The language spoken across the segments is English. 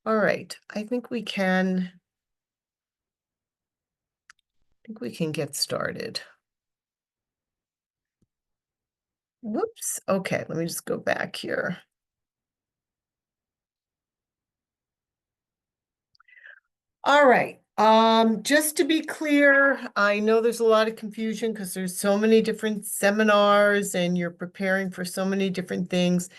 All right, I think we can get started. Whoops. Okay, let me just go back here. All right. Just to be clear, I know there's a lot of confusion because there's so many different seminars and you're preparing for so many different things.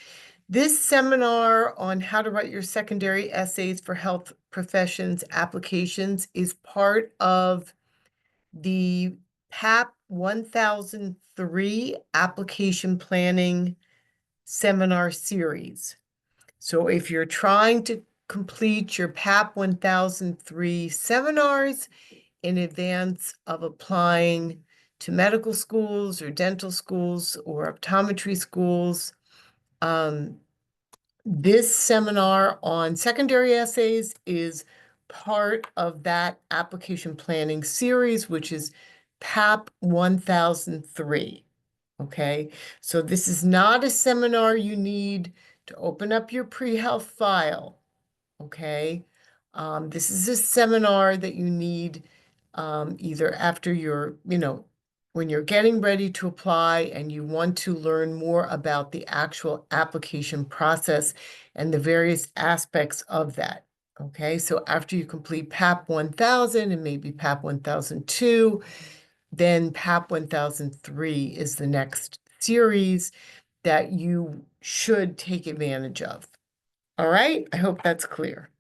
This seminar on how to write your secondary essays for health professions applications is part of the PAP 1003 application planning seminar series. So if you're trying to complete your PAP 1003 seminars in advance of applying to medical schools or dental schools or optometry schools, this seminar on secondary essays is part of that application planning series, which is PAP 1003. Okay, so this is not a seminar you need to open up your pre-health file. Okay, this is a seminar that you need either after when you're getting ready to apply and you want to learn more about the actual application process and the various aspects of that. Okay, so after you complete PAP 1000 and maybe PAP 1002, then PAP 1003 is the next series that you should take advantage of. All right, I hope that's clear.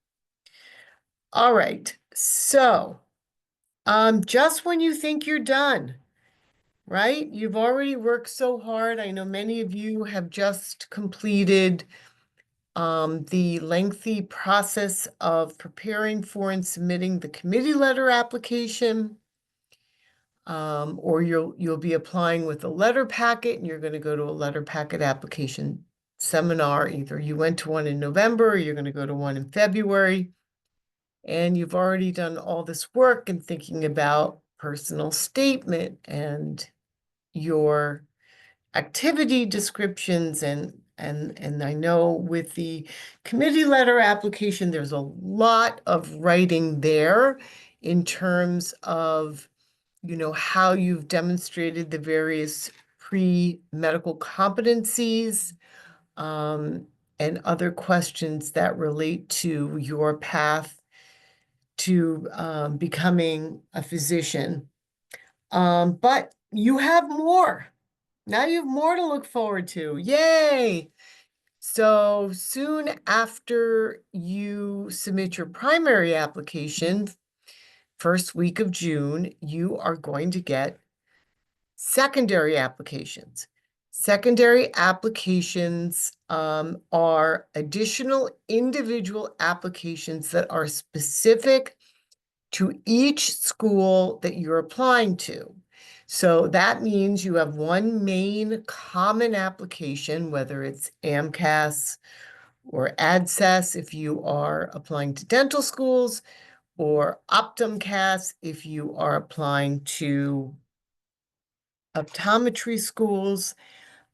All right, so just when you think you're done, right? You've already worked so hard. I know many of you have just completed the lengthy process of preparing for and submitting the committee letter application. Or you'll be applying with a letter packet and you're going to go to a letter packet application seminar. Either you went to one in November or you're going to go to one in February. And you've already done all this work and thinking about personal statement and your activity descriptions and I know with the committee letter application, there's a lot of writing there in terms of, how you've demonstrated the various pre-medical competencies, and other questions that relate to your path to becoming a physician. But you have more. Now you have more to look forward to. Yay! So soon after you submit your primary application, first week of June, you are going to get secondary applications. Secondary applications are additional individual applications that are specific to each school that you're applying to. So that means you have one main common application, whether it's AMCAS or ADSES if you are applying to dental schools, or OptumCAS if you are applying to optometry schools.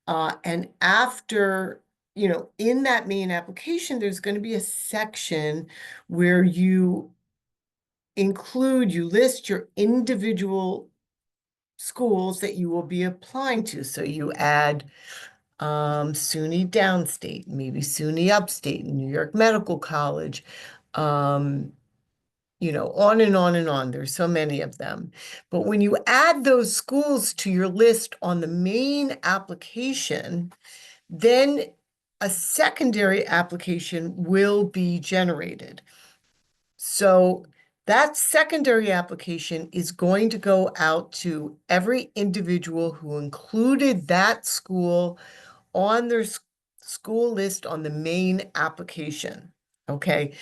And after, in that main application, there's going to be a section where you list your individual schools that you will be applying to. So you add SUNY Downstate, maybe SUNY Upstate, New York Medical College, on and on and on. There's so many of them. But when you add those schools to your list on the main application, then a secondary application will be generated. So that secondary application is going to go out to every individual who included that school on their school list on the main application. Okay.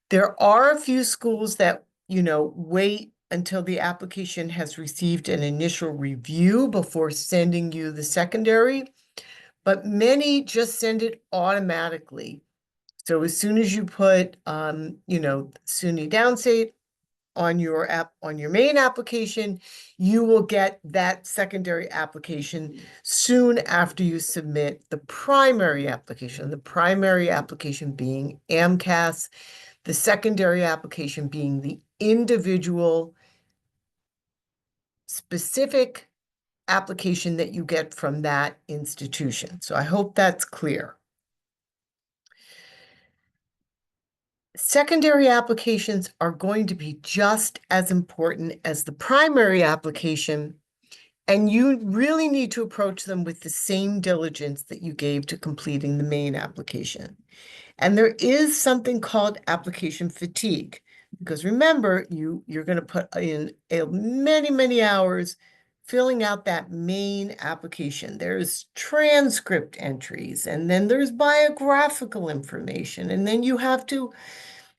There are a few schools that, wait until the application has received an initial review before sending you the secondary, but many just send it automatically. So as soon as you put, SUNY Downstate on your main application, you will get that secondary application soon after you submit the primary application. The primary application being AMCAS. The secondary application being the individual specific application that you get from that institution. So I hope that's clear. Secondary applications are going to be just as important as the primary application, and you really need to approach them with the same diligence that you gave to completing the main application. And there is something called application fatigue, because remember, you're going to put in many, many hours filling out that main application. There's transcript entries, and then there's biographical information, and then you have to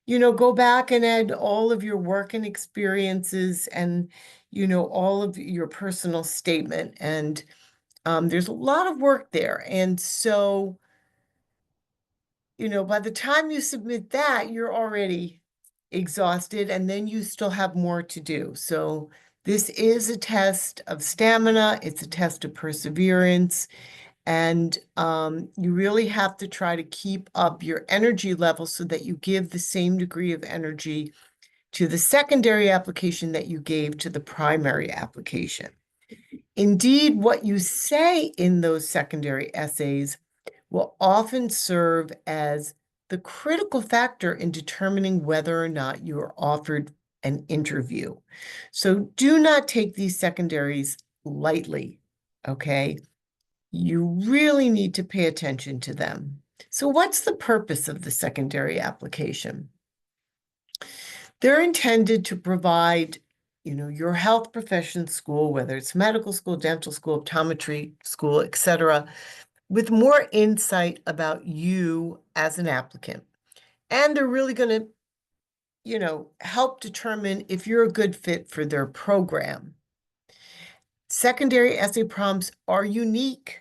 go back and add all of your work and experiences and, all of your personal statement. And there's a lot of work there. And so, by the time you submit that, you're already exhausted, and then you still have more to do. So this is a test of stamina. It's a test of perseverance. And you really have to try to keep up your energy level so that you give the same degree of energy to the secondary application that you gave to the primary application. Indeed, what you say in those secondary essays will often serve as the critical factor in determining whether or not you are offered an interview. So do not take these secondaries lightly, okay? You really need to pay attention to them. So what's the purpose of the secondary application? They're intended to provide, your health profession school, whether it's medical school, dental school, optometry school, etc., with more insight about you as an applicant. And they're really going to, help determine if you're a good fit for their program. Secondary essay prompts are unique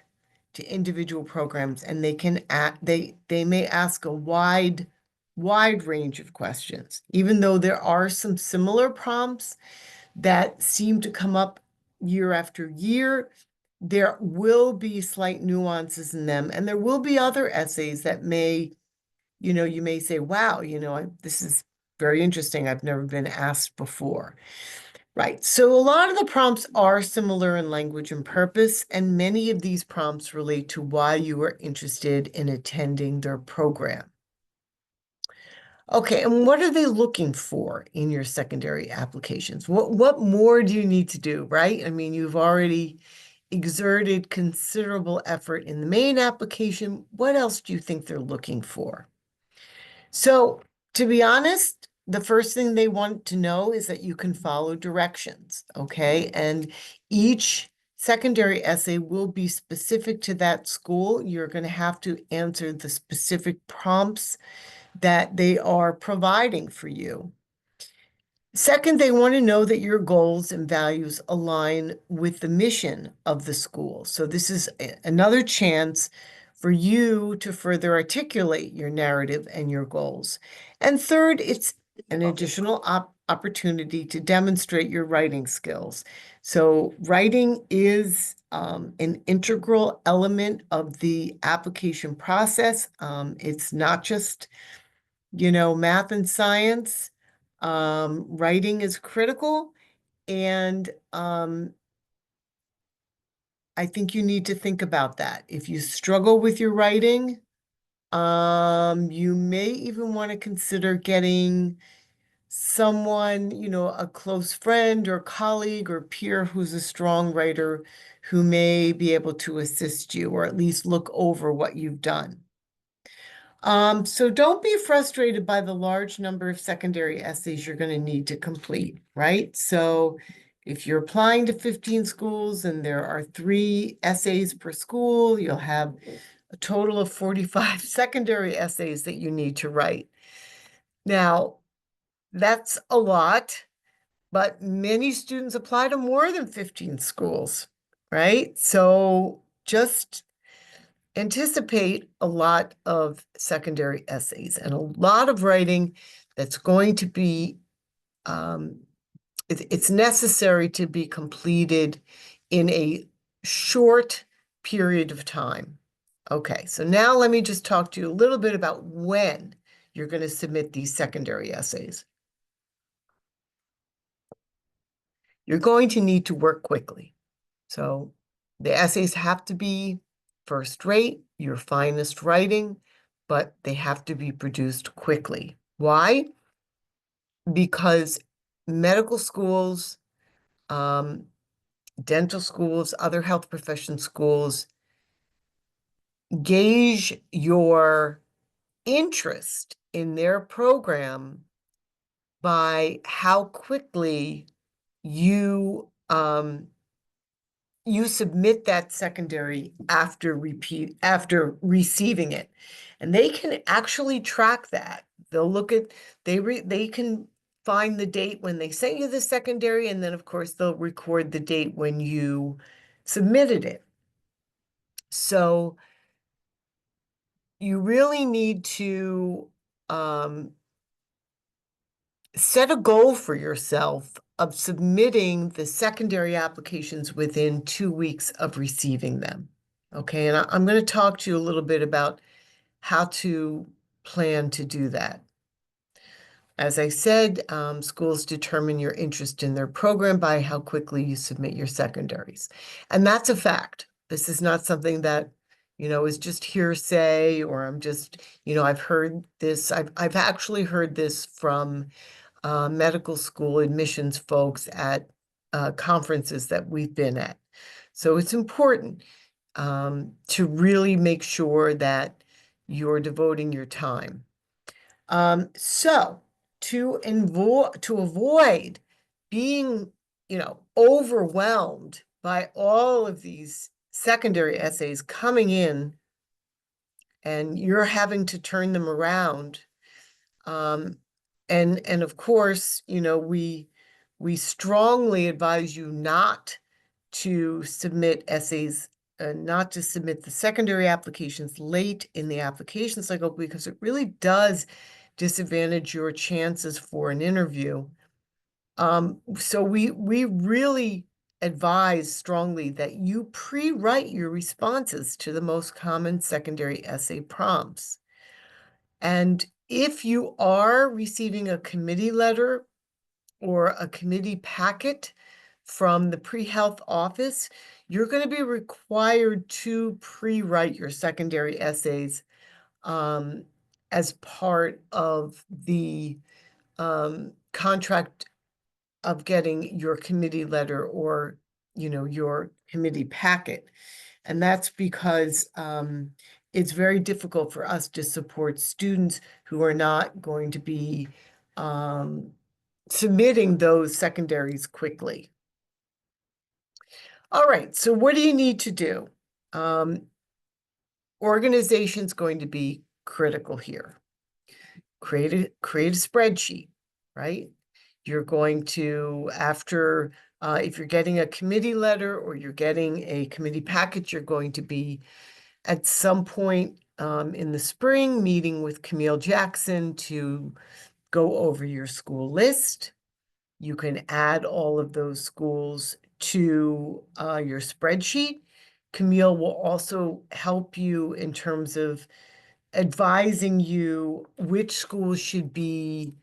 to individual programs, and they may ask a wide range of questions. Even though there are some similar prompts that seem to come up year after year, there will be slight nuances in them, and there will be other essays that may, you may say, wow, this is very interesting. I've never been asked before. Right. So a lot of the prompts are similar in language and purpose, and many of these prompts relate to why you are interested in attending their program. Okay, and what are they looking for in your secondary applications? What more do you need to do, right? I mean, you've already exerted considerable effort in the main application. What else do you think they're looking for? So, to be honest, the first thing they want to know is that you can follow directions, okay? And each secondary essay will be specific to that school. You're going to have to answer the specific prompts that they are providing for you. Second, they want to know that your goals and values align with the mission of the school. So this is another chance for you to further articulate your narrative and your goals. And third, it's an additional opportunity to demonstrate your writing skills. So writing is an integral element of the application process. It's not just, math and science. Writing is critical, and I think you need to think about that. If you struggle with your writing, you may even want to consider getting someone, a close friend or colleague or peer who's a strong writer who may be able to assist you or at least look over what you've done. So don't be frustrated by the large number of secondary essays you're going to need to complete, right? So if you're applying to 15 schools and there are 3 essays per school, you'll have a total of 45 secondary essays that you need to write. Now, that's a lot, but many students apply to more than 15 schools, right? So just anticipate a lot of secondary essays and a lot of writing that's going to be, it's necessary to be completed in a short period of time. Okay, so now let me just talk to you a little bit about when you're going to submit these secondary essays. You're going to need to work quickly. So the essays have to be first rate, your finest writing, but they have to be produced quickly. Why? Because medical schools, dental schools, other health profession schools gauge your interest in their program by how quickly you you submit that secondary after receiving it. And they can actually track that. They'll look at, they can find the date when they sent you the secondary, and then of course they'll record the date when you submitted it. So you really need to set a goal for yourself of submitting the secondary applications within 2 weeks of receiving them. Okay, and I'm going to talk to you a little bit about how to plan to do that. As I said, schools determine your interest in their program by how quickly you submit your secondaries. And that's a fact. This is not something that, is just hearsay, or I'm just, I've heard this. I've actually heard this from medical school admissions folks at conferences that we've been at. So it's important to really make sure that you're devoting your time. So to avoid being, overwhelmed by all of these secondary essays coming in, and you're having to turn them around, and of course, we strongly advise you not to submit essays, not to submit the secondary applications late in the application cycle, because it really does disadvantage your chances for an interview. So we really advise strongly that you pre-write your responses to the most common secondary essay prompts. And if you are receiving a committee letter or a committee packet from the pre-health office, you're going to be required to pre-write your secondary essays as part of the contract of getting your committee letter or, your committee packet. And that's because it's very difficult for us to support students who are not going to be submitting those secondaries quickly. All right, so what do you need to do? Organization's going to be critical here. Create a spreadsheet, right? You're going to, after, if you're getting a committee letter or you're getting a committee package, you're going to be at some point in the spring meeting with Camille Jackson to go over your school list. You can add all of those schools to your spreadsheet. Camille will also help you in terms of advising you which schools should be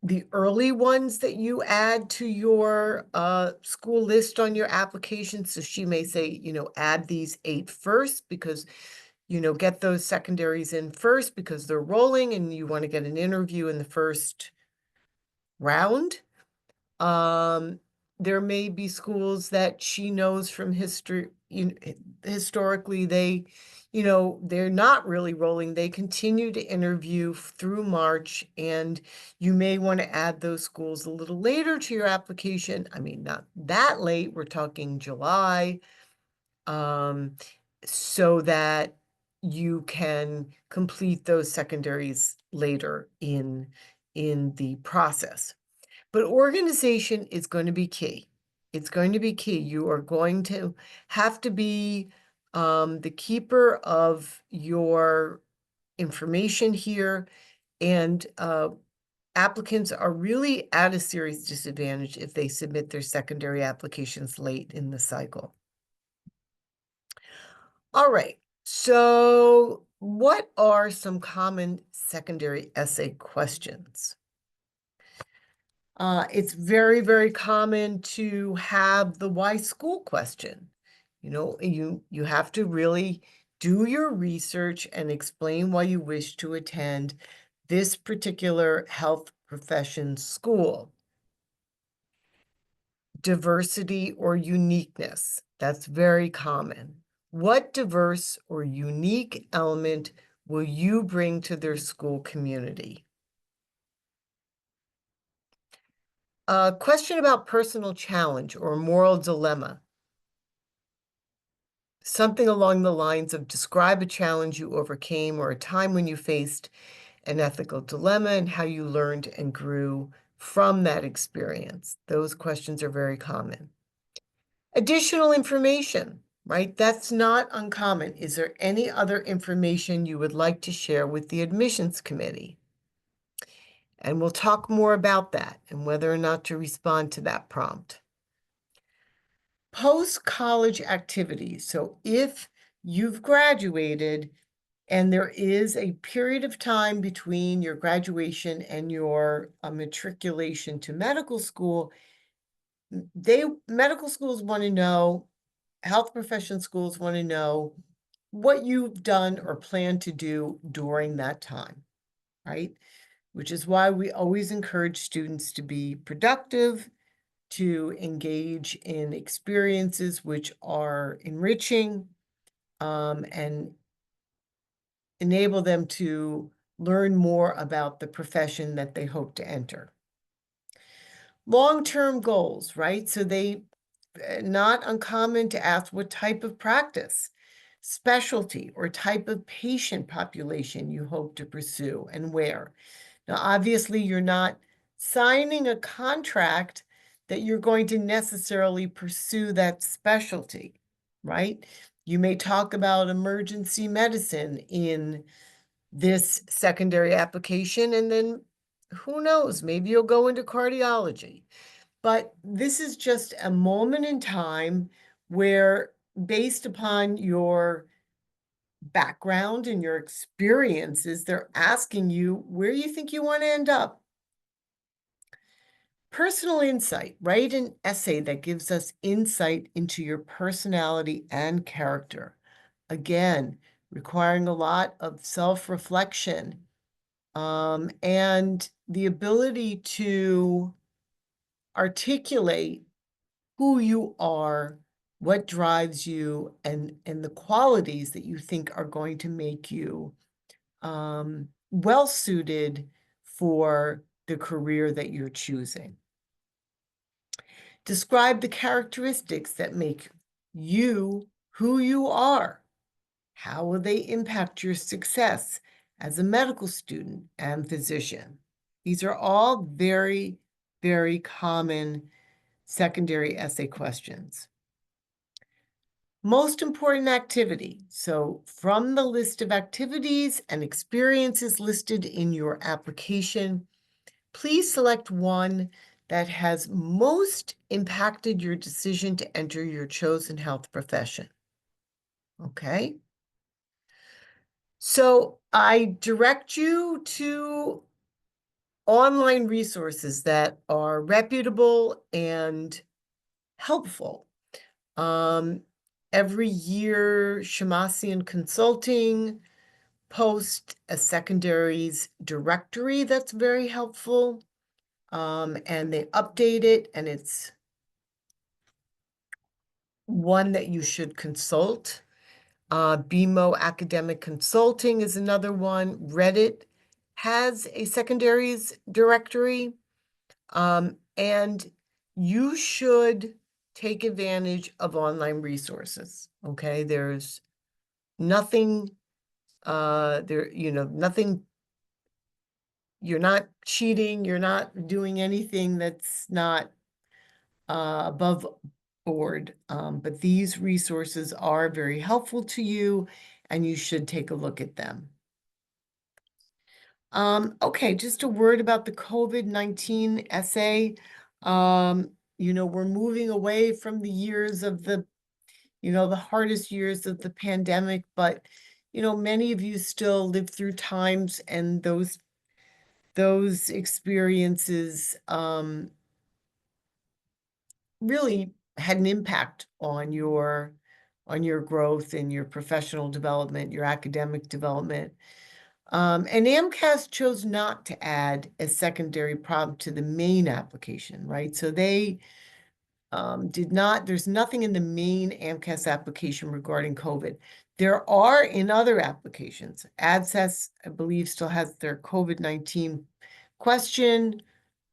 the early ones that you add to your school list on your application. So she may say, add these 8 first because, get those secondaries in first because they're rolling and you want to get an interview in the first round. There may be schools that she knows from history, historically they're not really rolling. They continue to interview through March, and you may want to add those schools a little later to your application. I mean, not that late, we're talking July, so that you can complete those secondaries later in the process. But organization is going to be key. It's going to be key. You are going to have to be the keeper of your information here, and applicants are really at a serious disadvantage if they submit their secondary applications late in the cycle. All right, so What are some common secondary essay questions? It's very, very common to have the why school question. You have to really do your research and explain why you wish to attend this particular health profession school. Diversity or uniqueness, that's very common. What diverse or unique element will you bring to their school community? A question about personal challenge or moral dilemma. Something along the lines of describe a challenge you overcame or a time when you faced an ethical dilemma and how you learned and grew from that experience. Those questions are very common. Additional information, right? That's not uncommon. Is there any other information you would like to share with the admissions committee? And we'll talk more about that and whether or not to respond to that prompt. Post-college activities. So if you've graduated and there is a period of time between your graduation and your matriculation to medical school, medical schools want to know, health profession schools want to know what you've done or plan to do during that time, right? Which is why we always encourage students to be productive, to engage in experiences which are enriching, and enable them to learn more about the profession that they hope to enter. Long-term goals, right? So not uncommon to ask what type of practice, specialty, or type of patient population you hope to pursue and where. Now, obviously, you're not signing a contract that you're going to necessarily pursue that specialty, right? You may talk about emergency medicine in this secondary application, and then who knows, maybe you'll go into cardiology. But this is just a moment in time where, based upon your background and your experiences, they're asking you where you think you want to end up. Personal insight. Write an essay that gives us insight into your personality and character. Again, requiring a lot of self-reflection, and the ability to articulate who you are, what drives you, and the qualities that you think are going to make you well suited for the career that you're choosing. Describe the characteristics that make you who you are. How will they impact your success as a medical student and physician? These are all very, very common secondary essay questions. Most important activity. So from the list of activities and experiences listed in your application, please select one that has most impacted your decision to enter your chosen health profession. Okay? So I direct you to online resources that are reputable and helpful. Every year, Shamasian Consulting posts a secondaries directory that's very helpful, and they update it, and it's one that you should consult. BMO Academic Consulting is another one. Reddit has a secondaries directory, and you should take advantage of online resources, okay? There's nothing, nothing, you're not cheating, you're not doing anything that's not above board, but these resources are very helpful to you, and you should take a look at them. Okay, just a word about the COVID-19 essay. We're moving away from the years of the hardest years of the pandemic, but many of you still live through times, and those experiences really had an impact on your growth and your professional development, your academic development. And AMCAS chose not to add a secondary prompt to the main application, right? So they did not, there's nothing in the main AMCAS application regarding COVID. There are in other applications. ADSES, I believe, still has their COVID-19 question.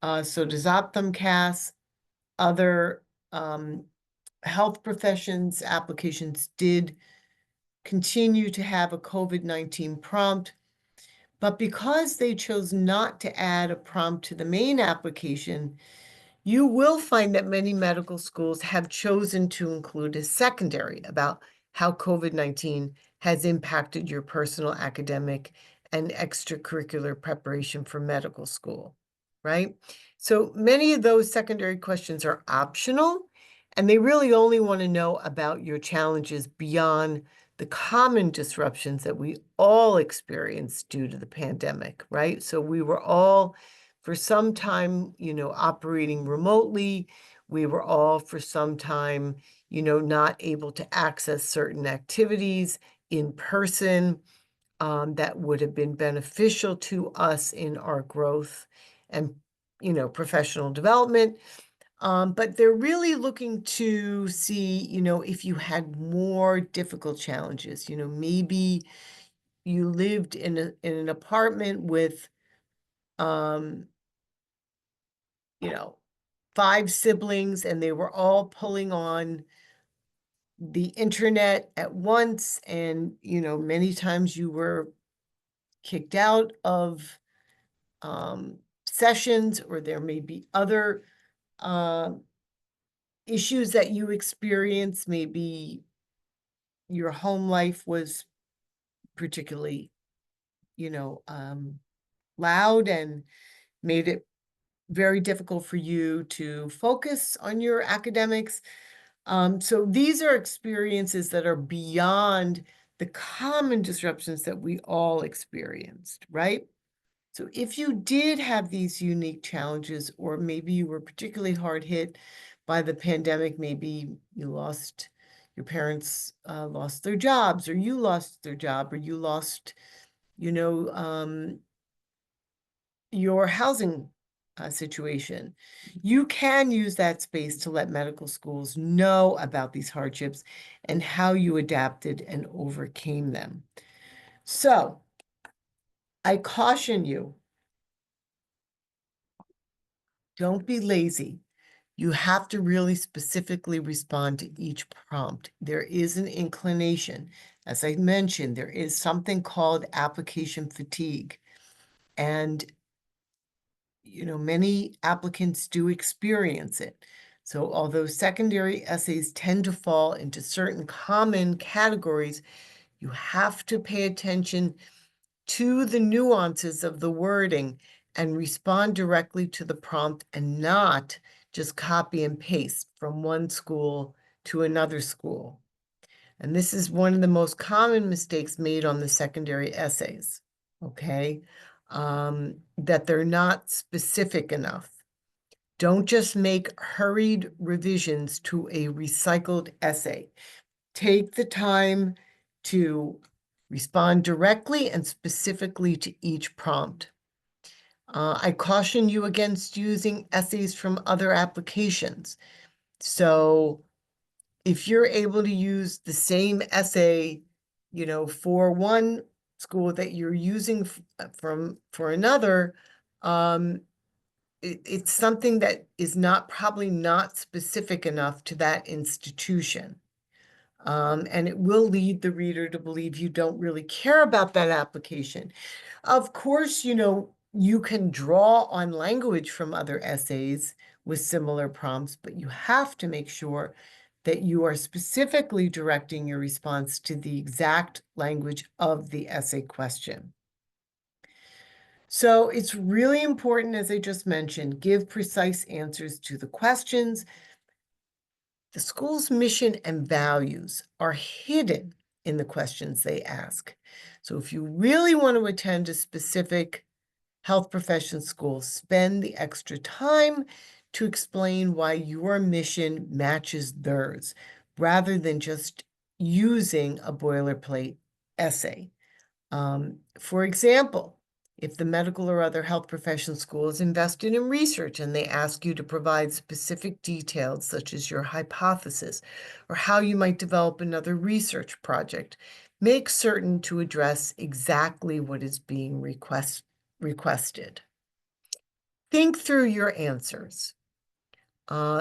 So does OptumCAS. Other health professions applications did continue to have a COVID-19 prompt. But because they chose not to add a prompt to the main application, you will find that many medical schools have chosen to include a secondary about how COVID-19 has impacted your personal academic and extracurricular preparation for medical school, right? So many of those secondary questions are optional, and they really only want to know about your challenges beyond the common disruptions that we all experienced due to the pandemic, right? So we were all, for some time, operating remotely. We were all, for some time, not able to access certain activities in person that would have been beneficial to us in our growth and, professional development. But they're really looking to see, if you had more difficult challenges. Maybe you lived in an apartment with, 5 siblings, and they were all pulling on the internet at once. And, many times you were kicked out of sessions, or there may be other issues that you experience. Maybe your home life was particularly, loud and made it very difficult for you to focus on your academics. So these are experiences that are beyond the common disruptions that we all experienced, right? So if you did have these unique challenges, or maybe you were particularly hard hit by the pandemic, maybe your parents lost their jobs, or you lost their job, or you lost, your housing situation, you can use that space to let medical schools know about these hardships and how you adapted and overcame them. So I caution you, don't be lazy. You have to really specifically respond to each prompt. There is an inclination. As I mentioned, there is something called application fatigue. And many applicants do experience it. So although secondary essays tend to fall into certain common categories, you have to pay attention to the nuances of the wording and respond directly to the prompt, and not just copy and paste from one school to another school. And this is one of the most common mistakes made on the secondary essays, okay? That they're not specific enough. Don't just make hurried revisions to a recycled essay. Take the time to respond directly and specifically to each prompt. I caution you against using essays from other applications. So if you're able to use the same essay, for one school that you're using for another, it's something that is probably not specific enough to that institution. And it will lead the reader to believe you don't really care about that application. Of course, you can draw on language from other essays with similar prompts, but you have to make sure that you are specifically directing your response to the exact language of the essay question. So it's really important, as I just mentioned, give precise answers to the questions. The school's mission and values are hidden in the questions they ask. So if you really want to attend a specific health profession school, spend the extra time to explain why your mission matches theirs, rather than just using a boilerplate essay. For example, if the medical or other health profession school is invested in research and they ask you to provide specific details such as your hypothesis or how you might develop another research project, make certain to address exactly what is being requested. Think through your answers.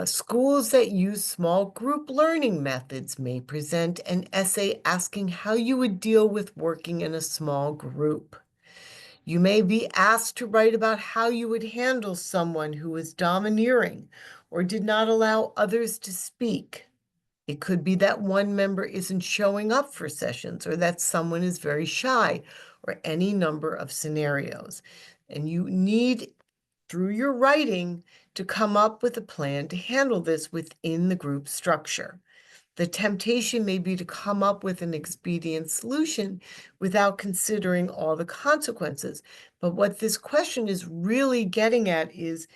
Schools that use small group learning methods may present an essay asking how you would deal with working in a small group. You may be asked to write about how you would handle someone who was domineering or did not allow others to speak. It could be that one member isn't showing up for sessions, or that someone is very shy, or any number of scenarios. And you need, through your writing, to come up with a plan to handle this within the group structure. The temptation may be to come up with an expedient solution without considering all the consequences. But what this question is really getting at is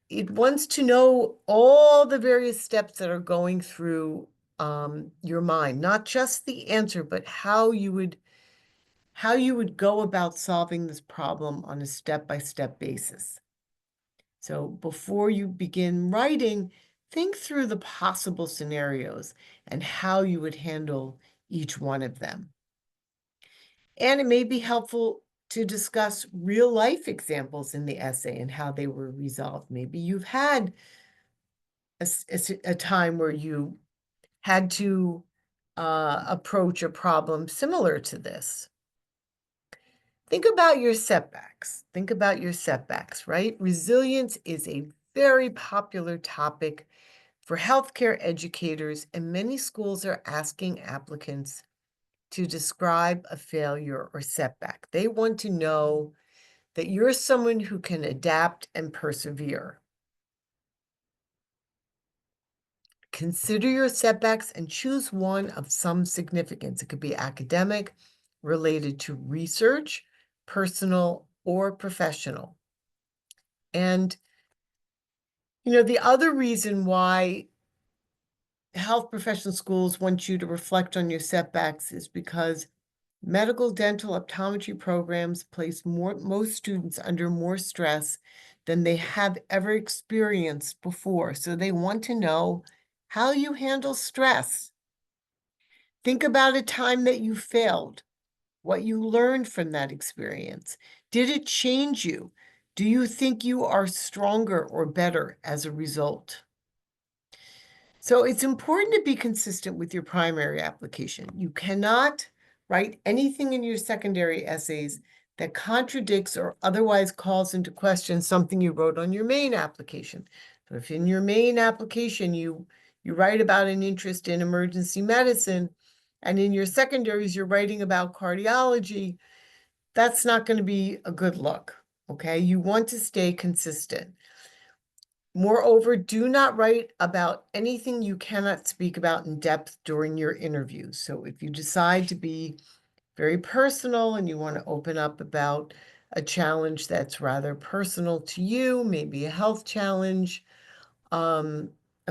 it wants to know all the various steps that are going through your mind, not just the answer, but how you would go about solving this problem on a step-by-step basis. So before you begin writing, think through the possible scenarios and how you would handle each one of them. And it may be helpful to discuss real-life examples in the essay and how they were resolved. Maybe you've had a time where you had to approach a problem similar to this. Think about your setbacks. Think about your setbacks, right? Resilience is a very popular topic for healthcare educators, and many schools are asking applicants to describe a failure or setback. They want to know that you're someone who can adapt and persevere. Consider your setbacks and choose one of some significance. It could be academic, related to research, personal, or professional. And, the other reason why health professional schools want you to reflect on your setbacks is because medical, dental, optometry programs place most students under more stress than they have ever experienced before. So they want to know how you handle stress. Think about a time that you failed, what you learned from that experience. Did it change you? Do you think you are stronger or better as a result? So it's important to be consistent with your primary application. You cannot write anything in your secondary essays that contradicts or otherwise calls into question something you wrote on your main application. So if in your main application you write about an interest in emergency medicine, and in your secondaries you're writing about cardiology, that's not going to be a good look, okay? You want to stay consistent. Moreover, do not write about anything you cannot speak about in depth during your interviews. So if you decide to be very personal and you want to open up about a challenge that's rather personal to you, maybe a health challenge, a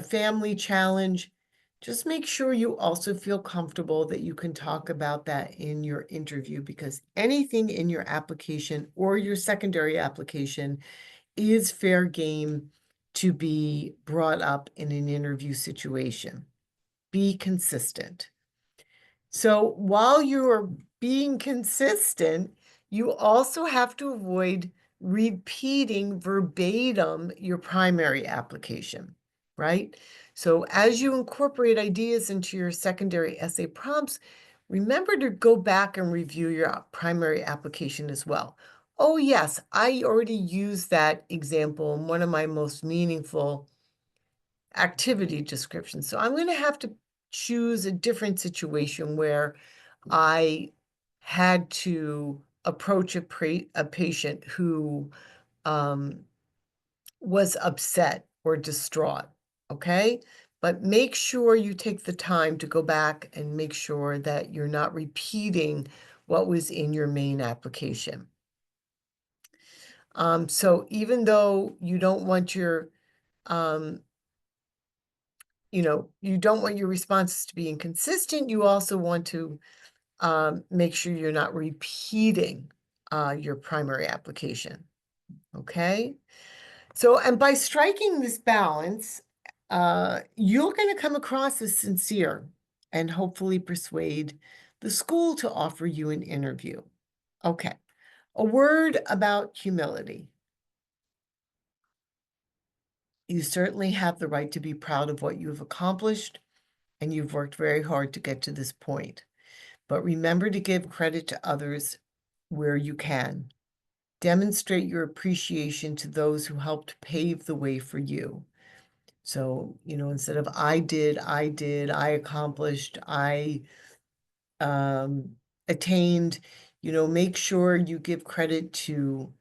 family challenge, just make sure you also feel comfortable that you can talk about that in your interview, because anything in your application or your secondary application is fair game to be brought up in an interview situation. Be consistent. So while you're being consistent, you also have to avoid repeating verbatim your primary application, right? So as you incorporate ideas into your secondary essay prompts, remember to go back and review your primary application as well. Oh yes, I already used that example in one of my most meaningful activity descriptions. So I'm going to have to choose a different situation where I had to approach a patient who was upset or distraught, okay? but make sure you take the time to go back and make sure that you're not repeating what was in your main application. So even though you don't want your, you don't want your responses to be inconsistent, you also want to make sure you're not repeating your primary application, okay? So, and by striking this balance, you're going to come across as sincere and hopefully persuade the school to offer you an interview. Okay, a word about humility. You certainly have the right to be proud of what you've accomplished, and you've worked very hard to get to this point. But remember to give credit to others where you can. Demonstrate your appreciation to those who helped pave the way for you. So, instead of I did, I accomplished, I attained, make sure you give credit to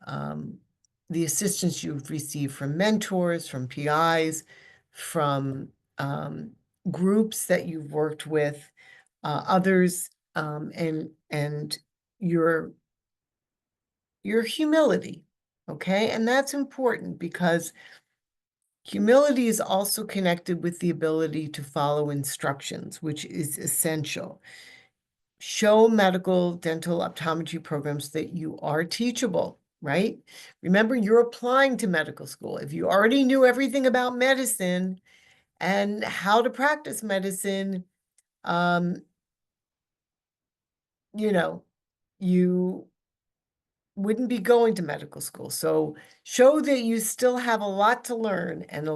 the assistance you've received from mentors, from PIs, from groups that you've worked with, others, and your humility, okay? And that's important because humility is also connected with the ability to follow instructions, which is essential. Show medical, dental, optometry programs that you are teachable, right? Remember, you're applying to medical school. If you already knew everything about medicine and how to practice medicine, you wouldn't be going to medical school. So show that you still have a lot to learn and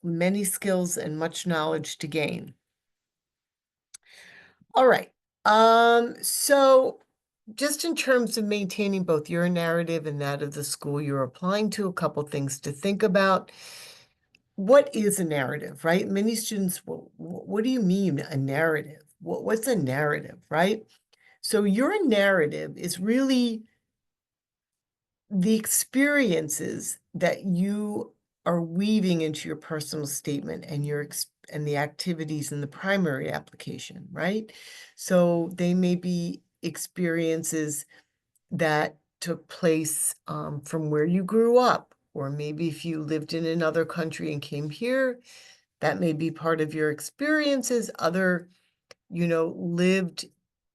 many skills and much knowledge to gain. All right. So just in terms of maintaining both your narrative and that of the school you're applying to, a couple things to think about. What is a narrative, right? Many students, what do you mean a narrative? What's a narrative, right? So your narrative is really the experiences that you are weaving into your personal statement and and the activities in the primary application, right? So they may be experiences that took place from where you grew up, or maybe if you lived in another country and came here, that may be part of your experiences. Other lived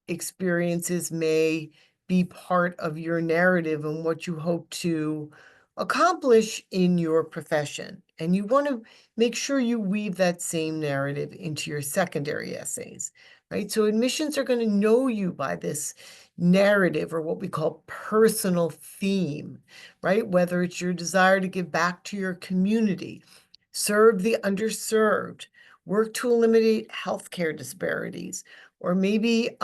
experiences may be part of your narrative and what you hope to accomplish in your profession. And you want to make sure you weave that same narrative into your secondary essays, right? So admissions are going to know you by this narrative, or what we call personal theme, right? Whether it's your desire to give back to your community, serve the underserved, work to eliminate healthcare disparities, or maybe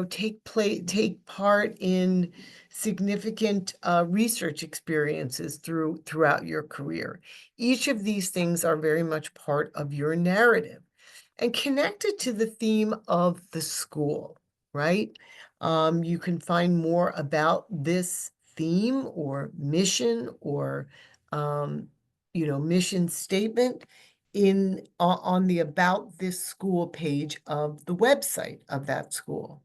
take part in significant research experiences throughout your career. Each of these things are very much part of your narrative and connected to the theme of the school, right? You can find more about this theme or mission or mission statement on the About This School page of the website of that school.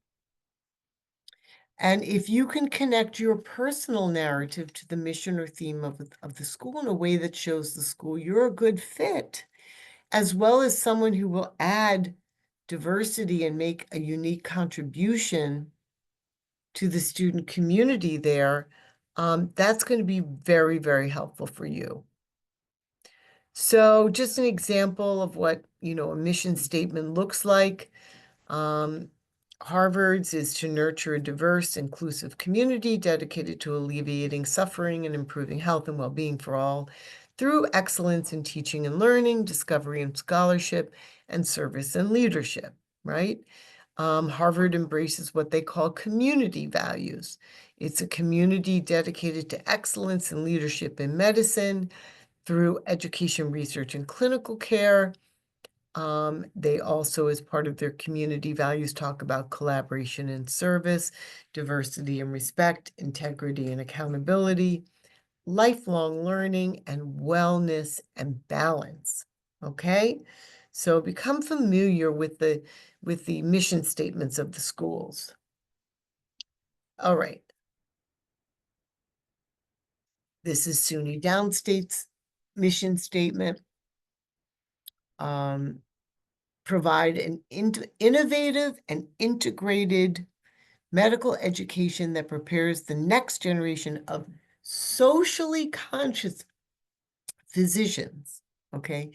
And if you can connect your personal narrative to the mission or theme of the school in a way that shows the school you're a good fit, as well as someone who will add diversity and make a unique contribution to the student community there, that's going to be very, very helpful for you. So just an example of what, a mission statement looks like. Harvard's is to nurture a diverse, inclusive community dedicated to alleviating suffering and improving health and well-being for all through excellence in teaching and learning, discovery and scholarship, and service and leadership, right? Harvard embraces what they call community values. It's a community dedicated to excellence and leadership in medicine through education, research, and clinical care. They also, as part of their community values, talk about collaboration and service, diversity and respect, integrity and accountability, lifelong learning and wellness and balance. Okay? So become familiar with the mission statements of the schools. All right. This is SUNY Downstate's mission statement. Provide an innovative and integrated medical education that prepares the next generation of socially conscious physicians, okay?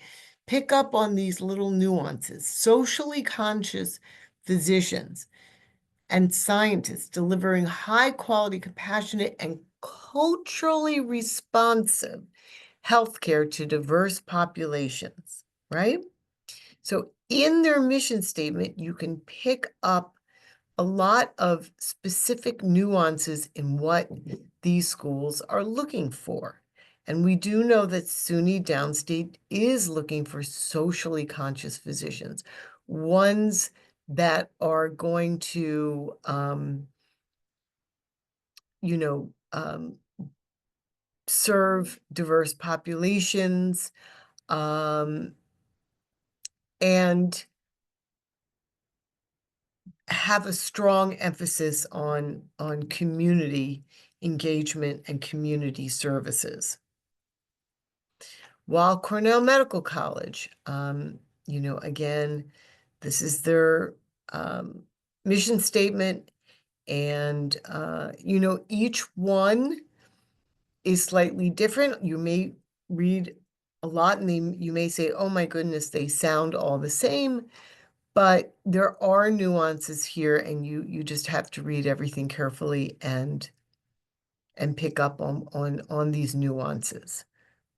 Pick up on these little nuances. Socially conscious physicians and scientists delivering high quality, compassionate, and culturally responsive healthcare to diverse populations, right? So in their mission statement, you can pick up a lot of specific nuances in what these schools are looking for. And we do know that SUNY Downstate is looking for socially conscious physicians, ones that are going to, serve diverse populations, and have a strong emphasis on community engagement and community services. While Cornell Medical College, again, this is their mission statement, and each one is slightly different. You may read a lot and you may say, oh my goodness, they sound all the same, but there are nuances here, and you just have to read everything carefully and pick up on these nuances.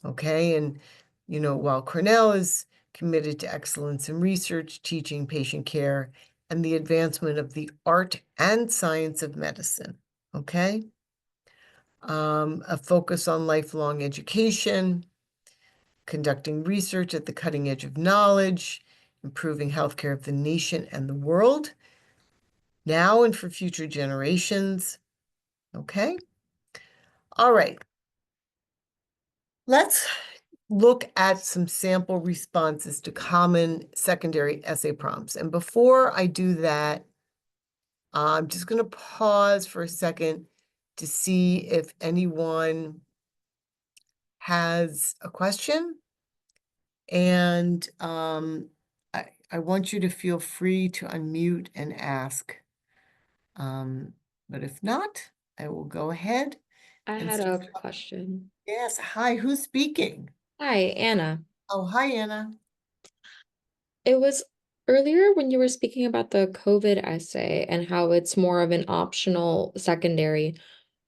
Okay, and while Cornell is committed to excellence in research, teaching, patient care, and the advancement of the art and science of medicine. Okay, a focus on lifelong education, conducting research at the cutting edge of knowledge, improving healthcare of the nation and the world, now and for future generations. Okay, all right. Let's look at some sample responses to common secondary essay prompts. And before I do that, I'm just going to pause for a second to see if anyone has a question. And I want you to feel free to unmute and ask. But if not, I will go ahead I and had a question. yes. Hi, who's speaking? Hi, Anna. Oh, hi, Anna. It was earlier when you were speaking about the COVID essay and how it's more of an optional secondary.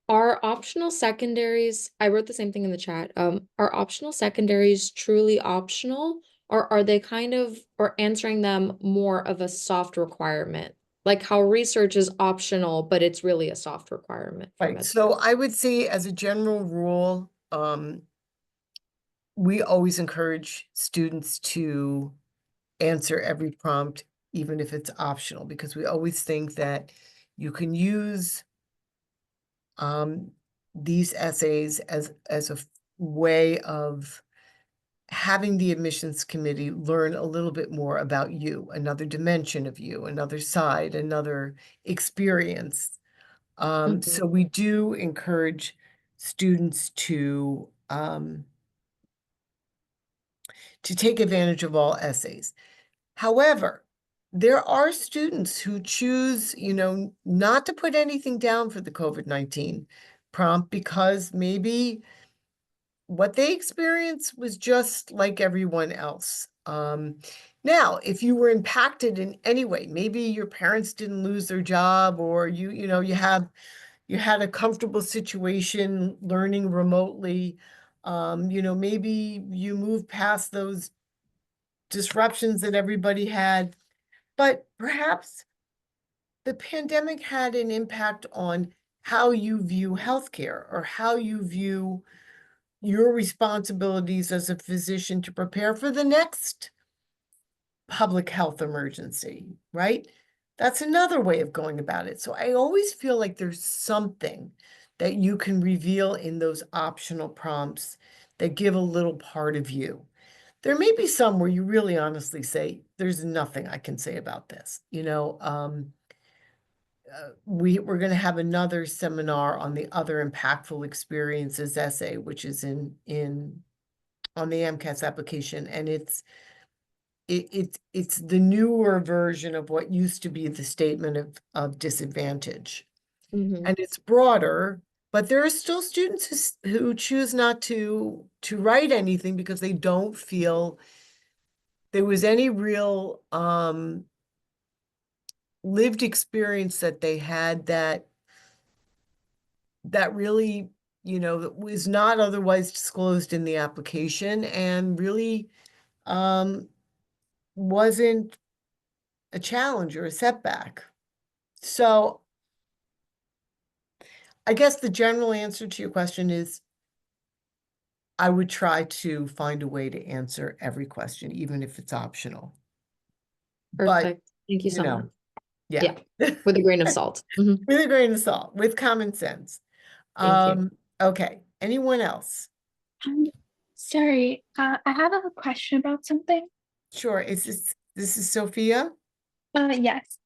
Are optional secondaries, I wrote the same thing in the chat, are optional secondaries truly optional, or are they kind of, or answering them more of a soft requirement? Like how research is optional, but it's really a soft requirement for Right. med. So I would say as a general rule, we always encourage students to answer every prompt, even if it's optional, because we always think that you can use these essays as a way of having the admissions committee learn a little bit more about you, another dimension of you, another side, another experience. So we do encourage students to take advantage of all essays. However, there are students who choose, not to put anything down for the COVID-19 prompt because maybe what they experienced was just like everyone else. Now, if you were impacted in any way, maybe your parents didn't lose their job, or you had a comfortable situation learning remotely, maybe you moved past those disruptions that everybody had, but perhaps the pandemic had an impact on how you view healthcare or how you view your responsibilities as a physician to prepare for the next public health emergency, right? That's another way of going about it. So I always feel like there's something that you can reveal in those optional prompts that give a little part of you. There may be some where you really honestly say, there's nothing I can say about this. We're going to have another seminar on the other impactful experiences essay, which is in on the AMCAS application, and it's the newer version of what used to be the statement of disadvantage. Mhm. And it's broader, but there are still students who choose not to write anything because they don't feel there was any real lived experience that they had that really, that was not otherwise disclosed in the application and really wasn't a challenge or a setback. So I guess the general answer to your question is I would try to find a way to answer every question, even if it's optional. But, Perfect. Thank you you so much. know, yeah. Yeah, with a grain of salt. With a grain of salt, with common sense. Thank you. Okay. Anyone else? Um, sorry, I have a question about something. Sure. This is Sophia? Yes.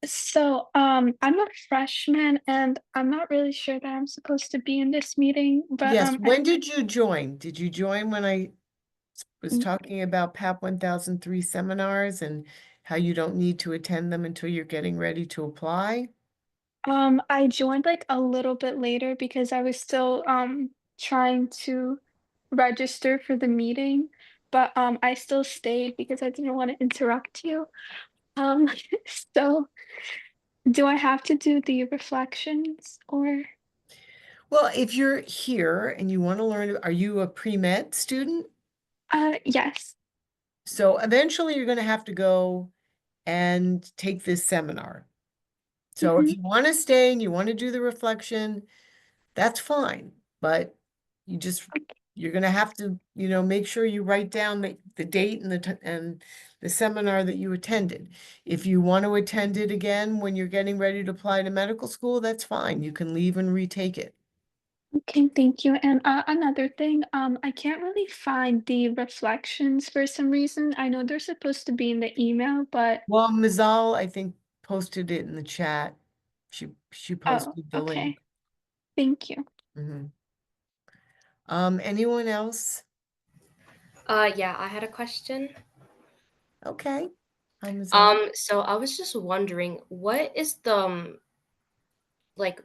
So, I'm a freshman and I'm not really sure that I'm supposed to be in this meeting, but Yes. When did you join? Did you join when I was mm, talking about PAP 1003 seminars and how you don't need to attend them until you're getting ready to apply? I joined like a little bit later because I was still trying to register for the meeting, but I still stayed because I didn't want to interrupt you. Um, so do I have to do the reflections or Well, if you're here and you want to learn, are you a pre-med student? yes. So eventually you're going to have to go and take this seminar. So if Mhm. you want to stay and you want to do the reflection, that's fine. But you just, you're going to have to, make sure you write down the date and and the seminar that you attended. If you want to attend it again when you're getting ready to apply to medical school, that's fine. You can leave and retake it. Okay, thank you. And another thing, I can't really find the reflections for some reason. I know they're supposed to be in the email, but Well, Mazal, I think, posted it in the chat. She oh, posted the link. okay. Thank you. Mhm. Anyone else? Yeah, I had a question. Okay. Hi, Mazal. So I was just wondering, what is the like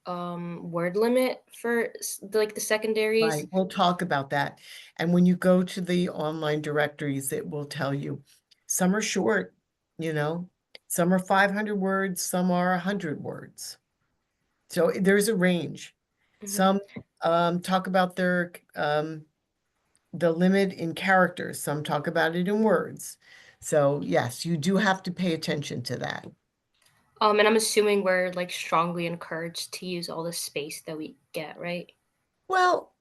word limit for the secondaries? Right, we'll talk about that. And when you go to the online directories, it will tell you. Some are short, you know, some are 500 words, some are 100 words. So there's a range. Mhm. Some talk about the limit in characters, some talk about it in words. So yes, you do have to pay attention to that. And I'm assuming we're like strongly encouraged to use all the space that we get, right? Well,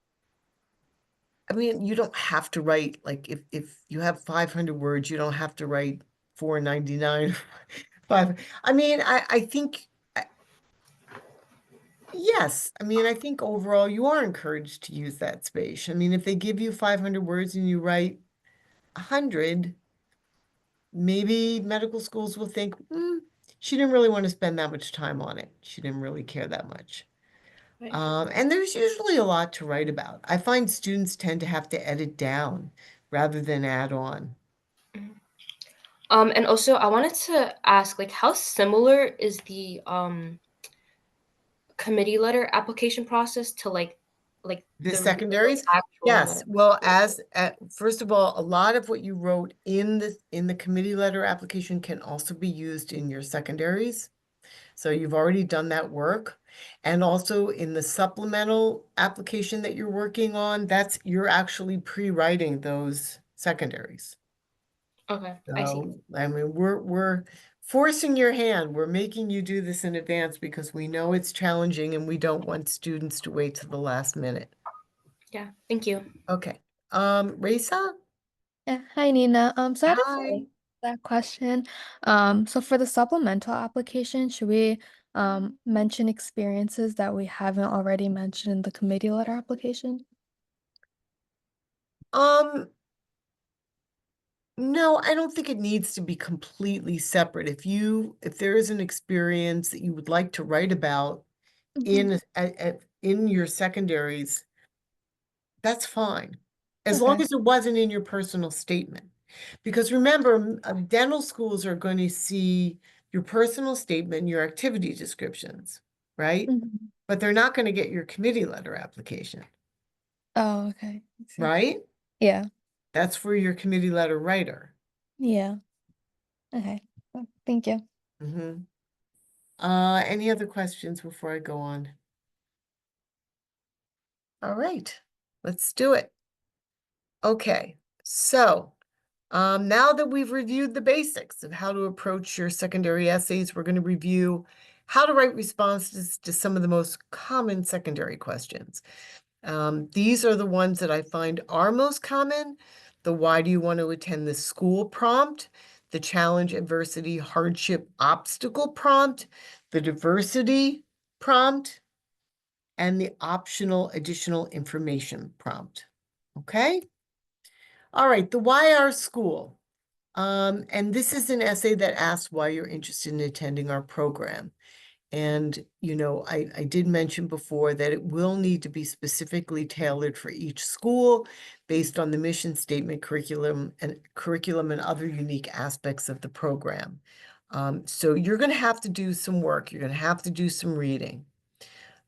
I mean, you don't have to write, like, if you have 500 words, you don't have to write 499. But I mean, I think, yes, I mean, I think overall you are encouraged to use that space. I mean, if they give you 500 words and you write 100, maybe medical schools will think, she didn't really want to spend that much time on it. She didn't really care that much. Right. And there's usually a lot to write about. I find students tend to have to edit down rather than add on. Mhm. And also I wanted to ask, like, how similar is the committee letter application process to like The the real secondaries? actual Yes. medical Well, school? first of all, a lot of what you wrote in the committee letter application can also be used in your secondaries. So you've already done that work. And also in the supplemental application that you're working on, you're actually pre-writing those secondaries. Okay, I see. So, I mean, we're forcing your hand. We're making you do this in advance because we know it's challenging and we don't want students to wait to the last minute. Yeah, thank you. Okay. Raisa? Yeah, hi Nina. So I had a Hi. follow that question. So for the supplemental application, should we mention experiences that we haven't already mentioned in the committee letter application? No, I don't think it needs to be completely separate. If there is an experience that you would like to write about Mhm. in your secondaries, that's fine. As long Okay. as it wasn't in your personal statement. Because remember, dental schools are going to see your personal statement, your activity descriptions, right? Mhm. But they're not going to get your committee letter application, Oh, okay. I see. right? Yeah. That's for your committee letter writer. Yeah. Okay. Well, thank you. Mm-hmm. Any other questions before I go on? All right, let's do it. Okay, so now that we've reviewed the basics of how to approach your secondary essays, we're going to review how to write responses to some of the most common secondary questions. These are the ones that I find are most common. The why do you want to attend this school prompt, the challenge, adversity, hardship, obstacle prompt, the diversity prompt, and the optional additional information prompt. Okay? All right, the why our school. And this is an essay that asks why you're interested in attending our program. And, you know, I did mention before that it will need to be specifically tailored for each school based on the mission statement, curriculum and other unique aspects of the program. So you're going to have to do some work. You're going to have to do some reading.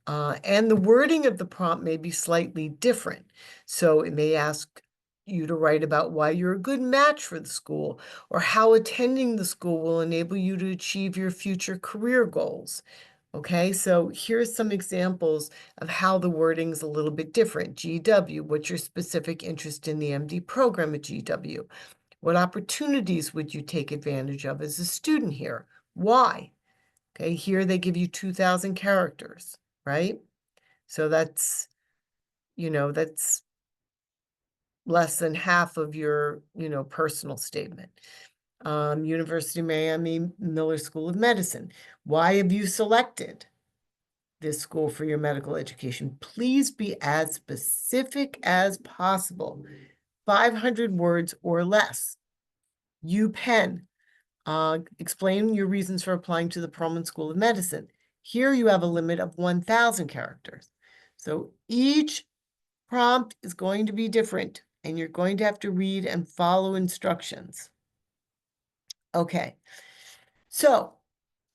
And the wording of the prompt may be slightly different. So it may ask you to write about why you're a good match for the school or how attending the school will enable you to achieve your future career goals. Okay, so here's some examples of how the wording's a little bit different. GW, what's your specific interest in the MD program at GW? What opportunities would you take advantage of as a student here? Why? Okay, here they give you 2,000 characters, right? So that's, you know, that's less than half of your, you know, personal statement. University of Miami Miller School of Medicine. Why have you selected this school for your medical education? Please be as specific as possible. 500 words or less. UPenn. Explain your reasons for applying to the Perelman School of Medicine. Here you have a limit of 1,000 characters. So each prompt is going to be different, and you're going to have to read and follow instructions. Okay, so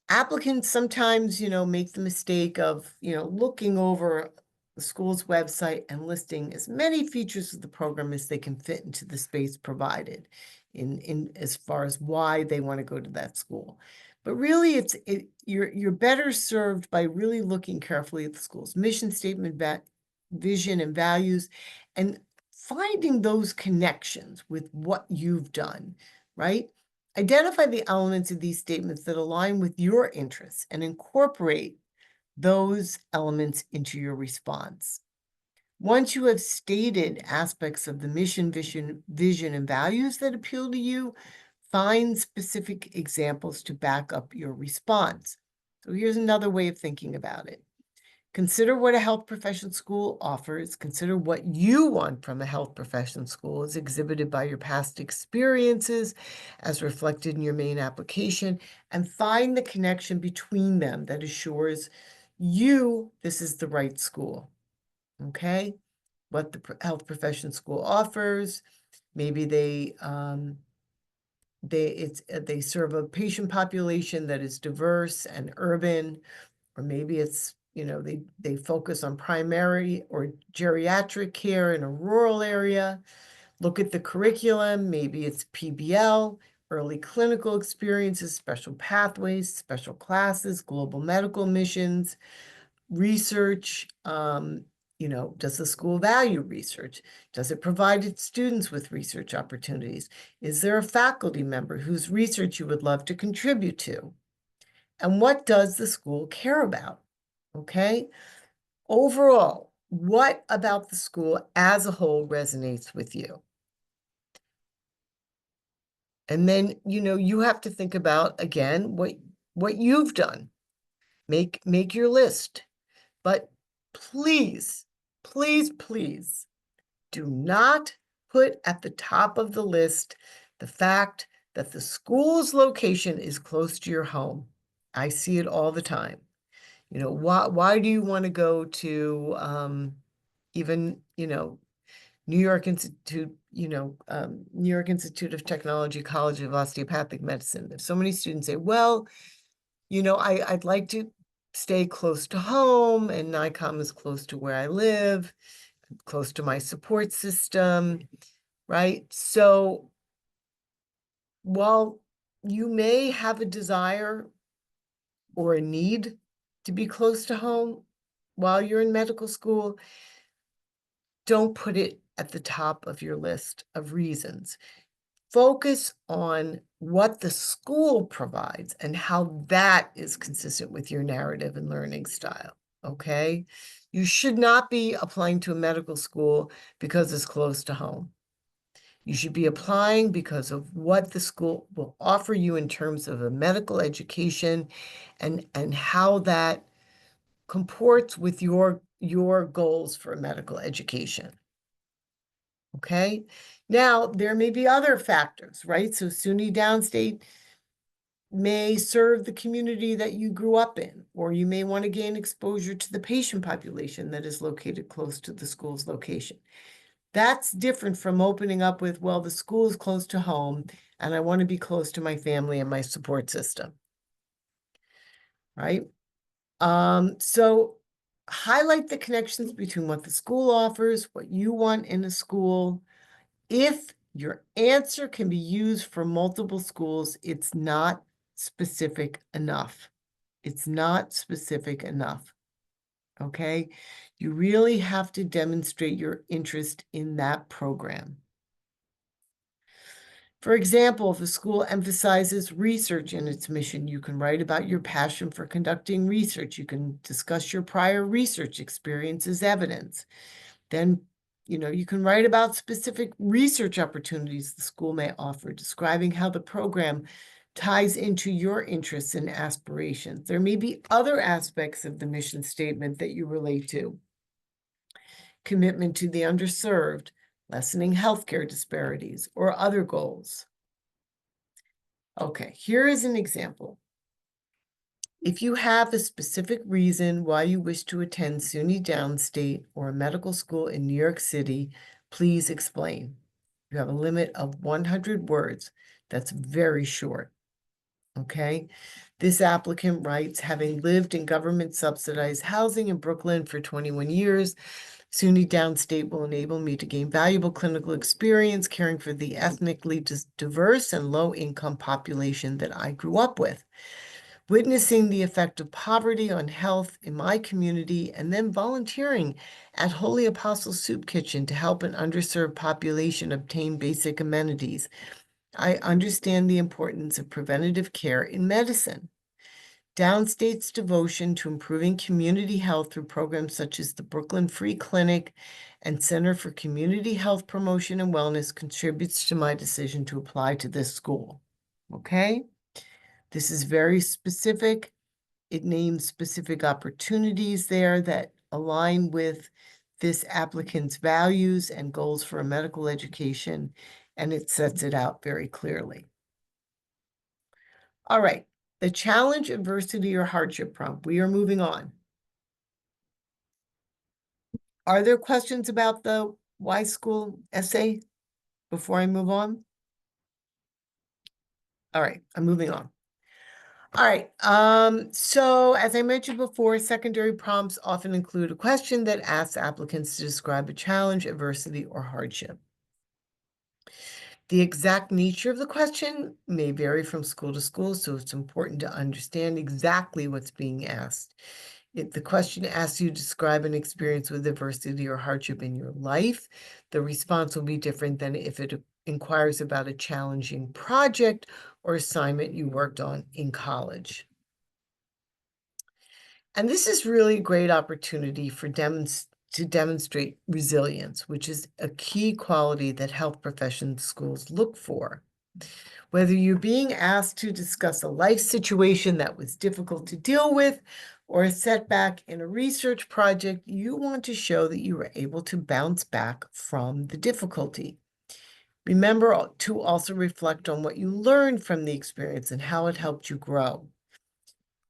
applicants sometimes, you know, make the mistake of, you know, looking over the school's website and listing as many features of the program as they can fit into the space provided in as far as why they want to go to that school. But really, you're better served by really looking carefully at the school's mission statement, vision, and values, and finding those connections with what you've done, right? Identify the elements of these statements that align with your interests and incorporate those elements into your response. Once you have stated aspects of the mission, vision, and values that appeal to you, find specific examples to back up your response. So here's another way of thinking about it. Consider what a health profession school offers. Consider what you want from a health profession school as exhibited by your past experiences, as reflected in your main application, and find the connection between them that assures you this is the right school. Okay? What the health profession school offers. Maybe they serve a patient population that is diverse and urban, or maybe it's, you know, they focus on primary or geriatric care in a rural area. Look at the curriculum, maybe it's PBL, early clinical experiences, special pathways, special classes, global medical missions, research. You know, does the school value research? Does it provide its students with research opportunities? Is there a faculty member whose research you would love to contribute to? And what does the school care about? Okay. Overall, what about the school as a whole resonates with you? And then, you know, you have to think about, again, what you've done. Make your list. But please, please, please do not put at the top of the list the fact that the school's location is close to your home. I see it all the time. You know, why do you want to go to even, New York Institute, New York Institute of Technology, College of Osteopathic Medicine? If so many students say, well, I'd like to stay close to home, and NICOM is close to where I live, close to my support system, right? So while you may have a desire or a need to be close to home while you're in medical school, don't put it at the top of your list of reasons. Focus on what the school provides and how that is consistent with your narrative and learning style, okay? You should not be applying to a medical school because it's close to home. You should be applying because of what the school will offer you in terms of a medical education and how that comports with your goals for a medical education. Okay? Now, there may be other factors, right? So SUNY Downstate may serve the community that you grew up in, or you may want to gain exposure to the patient population that is located close to the school's location. That's different from opening up with, well, the school is close to home, and I want to be close to my family and my support system, right? So highlight the connections between what the school offers, what you want in a school. If your answer can be used for multiple schools, it's not specific enough. It's not specific enough, okay? You really have to demonstrate your interest in that program. For example, if a school emphasizes research in its mission, you can write about your passion for conducting research. You can discuss your prior research experience as evidence. Then, you can write about specific research opportunities the school may offer, describing how the program ties into your interests and aspirations. There may be other aspects of the mission statement that you relate to. Commitment to the underserved, lessening healthcare disparities, or other goals. Okay, here is an example. If you have a specific reason why you wish to attend SUNY Downstate or a medical school in New York City, please explain. You have a limit of 100 words. That's very short. Okay? This applicant writes, having lived in government-subsidized housing in Brooklyn for 21 years, SUNY Downstate will enable me to gain valuable clinical experience caring for the ethnically diverse and low-income population that I grew up with. Witnessing the effect of poverty on health in my community, and then volunteering at Holy Apostle Soup Kitchen to help an underserved population obtain basic amenities. I understand the importance of preventative care in medicine. Downstate's devotion to improving community health through programs such as the Brooklyn Free Clinic and Center for Community Health Promotion and Wellness contributes to my decision to apply to this school. Okay? This is very specific. It names specific opportunities there that align with this applicant's values and goals for a medical education, and it sets it out very clearly. All right, the challenge, adversity, or hardship prompt. We are moving on. Are there questions about the Y School essay before I move on? All right, I'm moving on. All right, so as I mentioned before, secondary prompts often include a question that asks applicants to describe a challenge, adversity, or hardship. The exact nature of the question may vary from school to school, so it's important to understand exactly what's being asked. If the question asks you to describe an experience with adversity or hardship in your life, the response will be different than if it inquires about a challenging project or assignment you worked on in college. And this is really a great opportunity for to demonstrate resilience, which is a key quality that health profession schools look for. Whether you're being asked to discuss a life situation that was difficult to deal with, or a setback in a research project, you want to show that you were able to bounce back from the difficulty. Remember to also reflect on what you learned from the experience and how it helped you grow.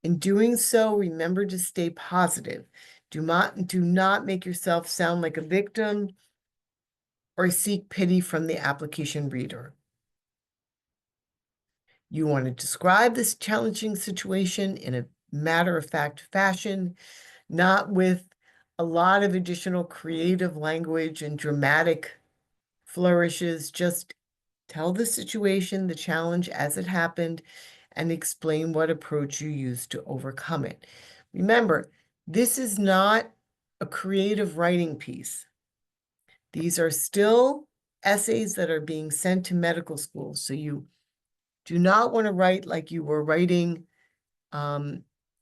In doing so, remember to stay positive. Do not make yourself sound like a victim or seek pity from the application reader. You want to describe this challenging situation in a matter-of-fact fashion, not with a lot of additional creative language and dramatic flourishes. Just tell the situation, the challenge as it happened, and explain what approach you used to overcome it. Remember, this is not a creative writing piece. These are still essays that are being sent to medical school. So you do not want to write like you were writing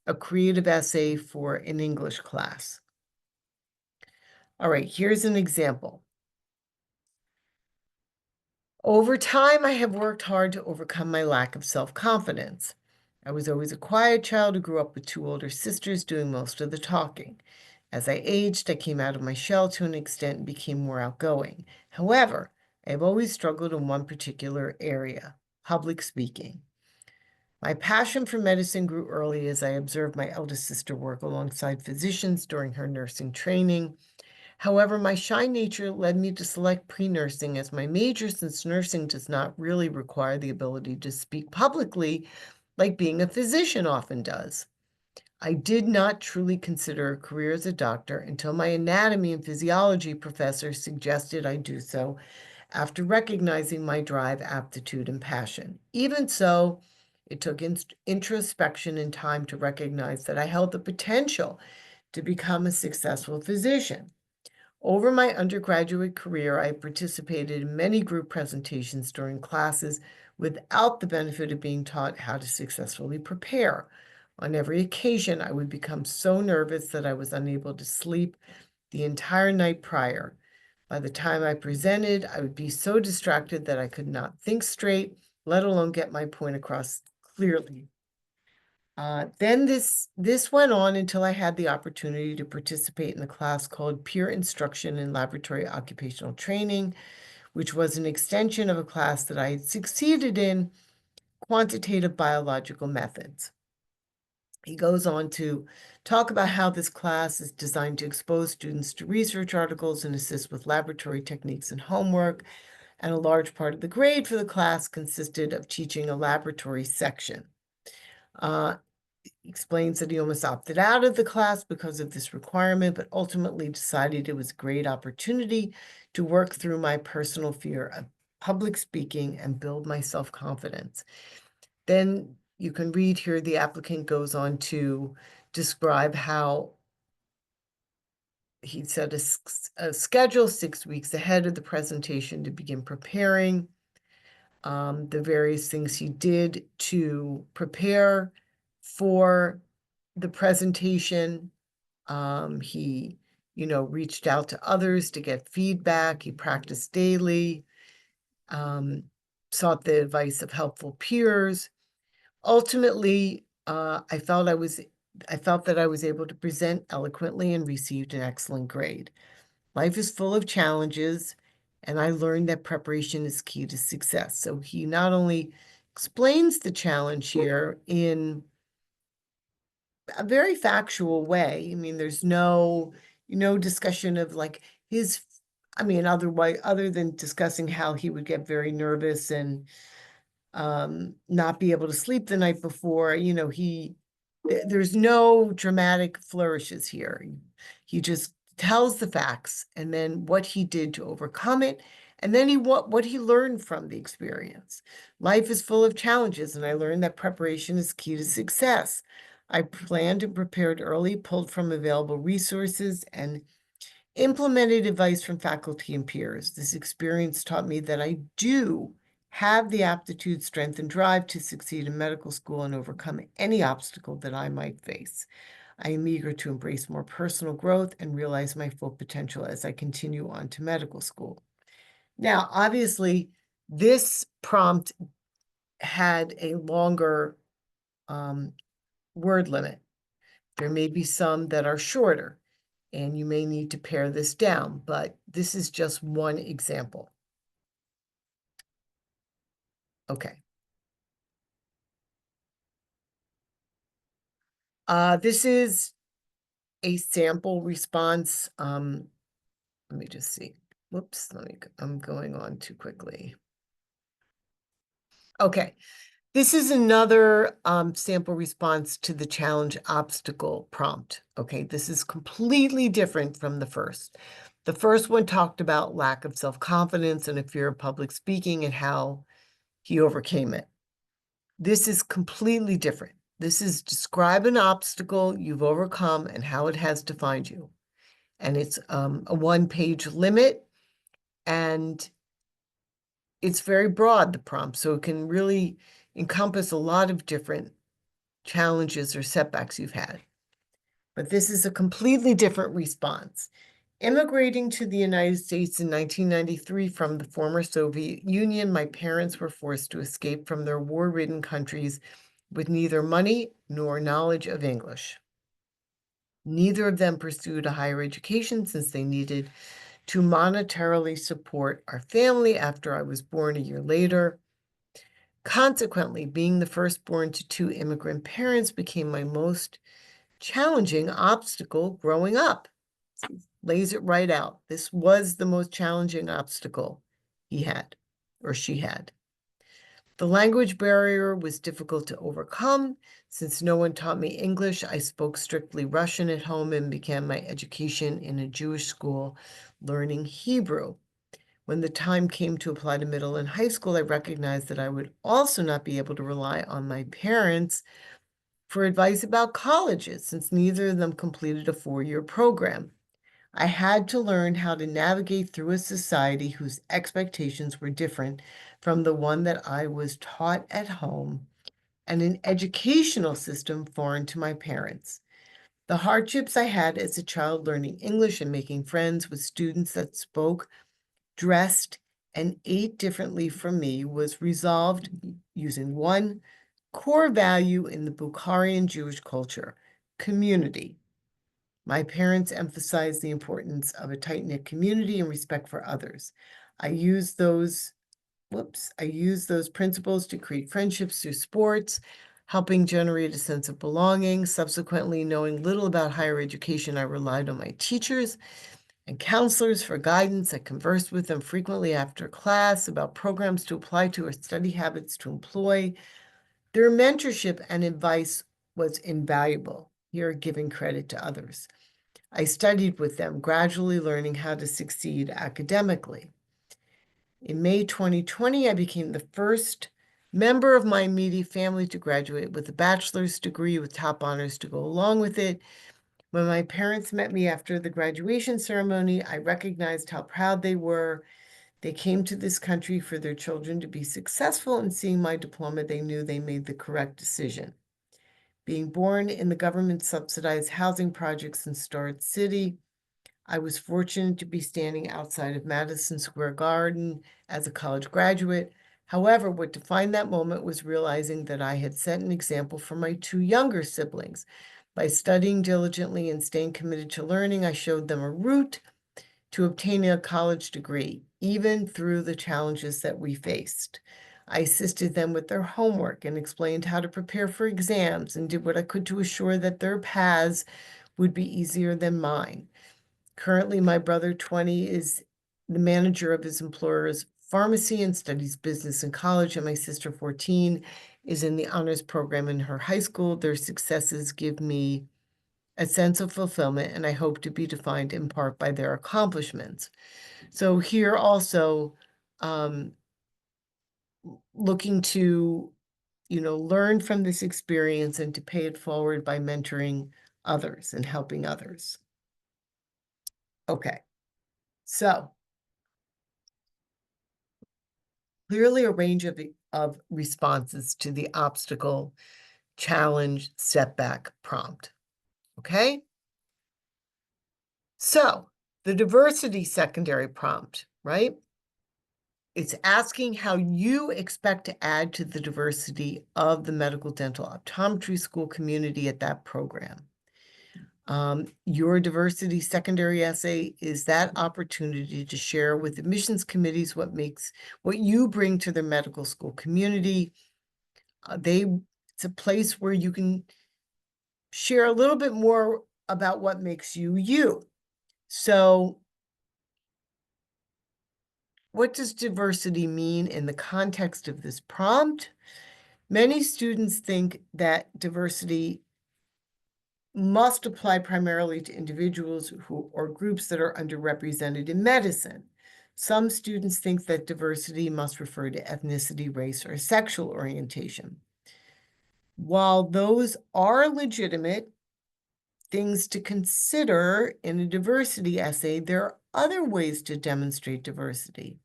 a creative essay for an English class. All right, here's an example. Over time, I have worked hard to overcome my lack of self-confidence. I was always a quiet child who grew up with 2 older sisters doing most of the talking. As I aged, I came out of my shell to an extent and became more outgoing. However, I have always struggled in one particular area, public speaking. My passion for medicine grew early as I observed my eldest sister work alongside physicians during her nursing training. However, my shy nature led me to select pre-nursing as my major, since nursing does not really require the ability to speak publicly like being a physician often does. I did not truly consider a career as a doctor until my anatomy and physiology professor suggested I do so after recognizing my drive, aptitude, and passion. Even so, it took introspection and time to recognize that I held the potential to become a successful physician. Over my undergraduate career, I participated in many group presentations during classes without the benefit of being taught how to successfully prepare. On every occasion, I would become so nervous that I was unable to sleep the entire night prior. By the time I presented, I would be so distracted that I could not think straight, let alone get my point across clearly. Then this went on until I had the opportunity to participate in a class called Peer Instruction in Laboratory Occupational Training, which was an extension of a class that I had succeeded in, Quantitative Biological Methods. He goes on to talk about how this class is designed to expose students to research articles and assist with laboratory techniques and homework, and a large part of the grade for the class consisted of teaching a laboratory section. Explains that he almost opted out of the class because of this requirement, but ultimately decided it was a great opportunity to work through my personal fear of public speaking and build my self-confidence. Then you can read here, the applicant goes on to describe how he set a schedule 6 weeks ahead of the presentation to begin preparing. The various things he did to prepare for the presentation. He, reached out to others to get feedback. He practiced daily, sought the advice of helpful peers. Ultimately, I felt that I was able to present eloquently and received an excellent grade. Life is full of challenges, and I learned that preparation is key to success. So he not only explains the challenge here in a very factual way. I mean, there's no discussion of like his, other than discussing how he would get very nervous and not be able to sleep the night before. There's no dramatic flourishes here. He just tells the facts and then what he did to overcome it, and then what he learned from the experience. Life is full of challenges, and I learned that preparation is key to success. I planned and prepared early, pulled from available resources, and implemented advice from faculty and peers. This experience taught me that I do have the aptitude, strength, and drive to succeed in medical school and overcome any obstacle that I might face. I am eager to embrace more personal growth and realize my full potential as I continue on to medical school. Now, obviously, this prompt had a longer word limit There may be some that are shorter, and you may need to pare this down, but this is just one example. Okay. This is a sample response. Let me just see. Whoops, I'm going on too quickly. Okay, this is another sample response to the challenge obstacle prompt. Okay, this is completely different from the first. The first one talked about lack of self-confidence and a fear of public speaking and how he overcame it. This is completely different. This is describe an obstacle you've overcome and how it has defined you. And it's a one-page limit, and it's very broad, the prompt, so it can really encompass a lot of different challenges or setbacks you've had. But this is a completely different response. Immigrating to the United States in 1993 from the former Soviet Union, my parents were forced to escape from their war-ridden countries with neither money nor knowledge of English. Neither of them pursued a higher education since they needed to monetarily support our family after I was born a year later. Consequently, being the firstborn to two immigrant parents became my most challenging obstacle growing up. Lays it right out. This was the most challenging obstacle he had or she had. The language barrier was difficult to overcome. Since no one taught me English, I spoke strictly Russian at home and began my education in a Jewish school learning Hebrew. When the time came to apply to middle and high school, I recognized that I would also not be able to rely on my parents for advice about colleges, since neither of them completed a four-year program. I had to learn how to navigate through a society whose expectations were different from the one that I was taught at home, and an educational system foreign to my parents. The hardships I had as a child learning English and making friends with students that spoke, dressed, and ate differently from me was resolved using one core value in the Bukharian Jewish culture: community. My parents emphasized the importance of a tight-knit community and respect for others. I used those principles to create friendships through sports, helping generate a sense of belonging. Subsequently, knowing little about higher education, I relied on my teachers and counselors for guidance. I conversed with them frequently after class about programs to apply to or study habits to employ. Their mentorship and advice was invaluable. Here, giving credit to others. I studied with them, gradually learning how to succeed academically. In May 2020, I became the first member of my immediate family to graduate with a bachelor's degree with top honors to go along with it. When my parents met me after the graduation ceremony, I recognized how proud they were. They came to this country for their children to be successful, and seeing my diploma, they knew they made the correct decision. Being born in the government-subsidized housing projects in Starrett City, I was fortunate to be standing outside of Madison Square Garden as a college graduate. However, what defined that moment was realizing that I had set an example for my two younger siblings. By studying diligently and staying committed to learning, I showed them a route to obtaining a college degree, even through the challenges that we faced. I assisted them with their homework and explained how to prepare for exams, and did what I could to assure that their paths would be easier than mine. Currently, my brother, 20, is the manager of his employer's pharmacy and studies business in college, and my sister, 14, is in the honors program in her high school. Their successes give me a sense of fulfillment, and I hope to be defined in part by their accomplishments. So here also, looking to, learn from this experience and to pay it forward by mentoring others and helping others. Okay, so clearly a range of responses to the obstacle, challenge, setback prompt. Okay? So the diversity secondary prompt, right? It's asking how you expect to add to the diversity of the medical dental optometry school community at that program. Your diversity secondary essay is that opportunity to share with admissions committees what you bring to their medical school community. It's a place where you can share a little bit more about what makes you you. So what does diversity mean in the context of this prompt? Many students think that diversity must apply primarily to individuals or groups that are underrepresented in medicine. Some students think that diversity must refer to ethnicity, race, or sexual orientation. While those are legitimate things to consider in a diversity essay, there are other ways to demonstrate diversity.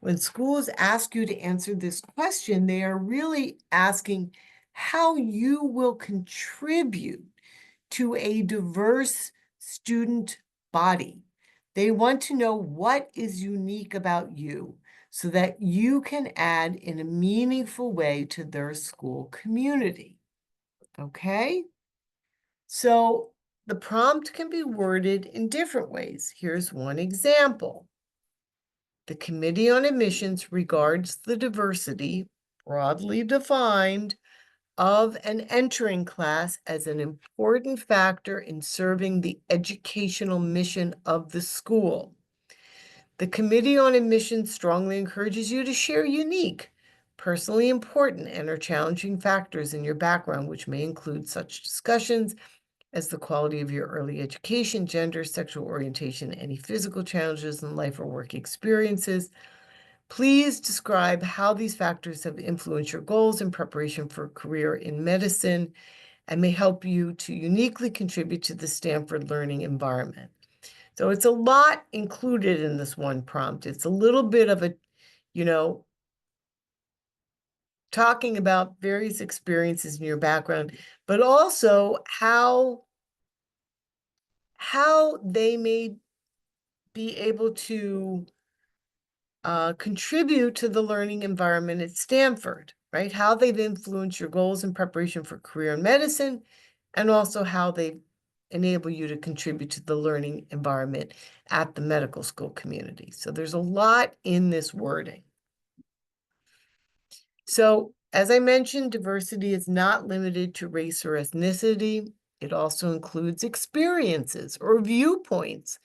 When schools ask you to answer this question, they are really asking how you will contribute to a diverse student body. They want to know what is unique about you so that you can add in a meaningful way to their school community. Okay? So the prompt can be worded in different ways. Here's one example. The Committee on Admissions regards the diversity, broadly defined, of an entering class as an important factor in serving the educational mission of the school. The Committee on Admissions strongly encourages you to share unique, personally important, and or challenging factors in your background, which may include such discussions as the quality of your early education, gender, sexual orientation, any physical challenges in life or work experiences. Please describe how these factors have influenced your goals in preparation for a career in medicine and may help you to uniquely contribute to the Stanford learning environment. So it's a lot included in this one prompt. It's a little bit of a, talking about various experiences in your background, but also how they may be able to contribute to the learning environment at Stanford, right? How they've influenced your goals in preparation for career in medicine, and also how they enable you to contribute to the learning environment at the medical school community. So there's a lot in this wording. So as I mentioned, diversity is not limited to race or ethnicity. It also includes experiences or viewpoints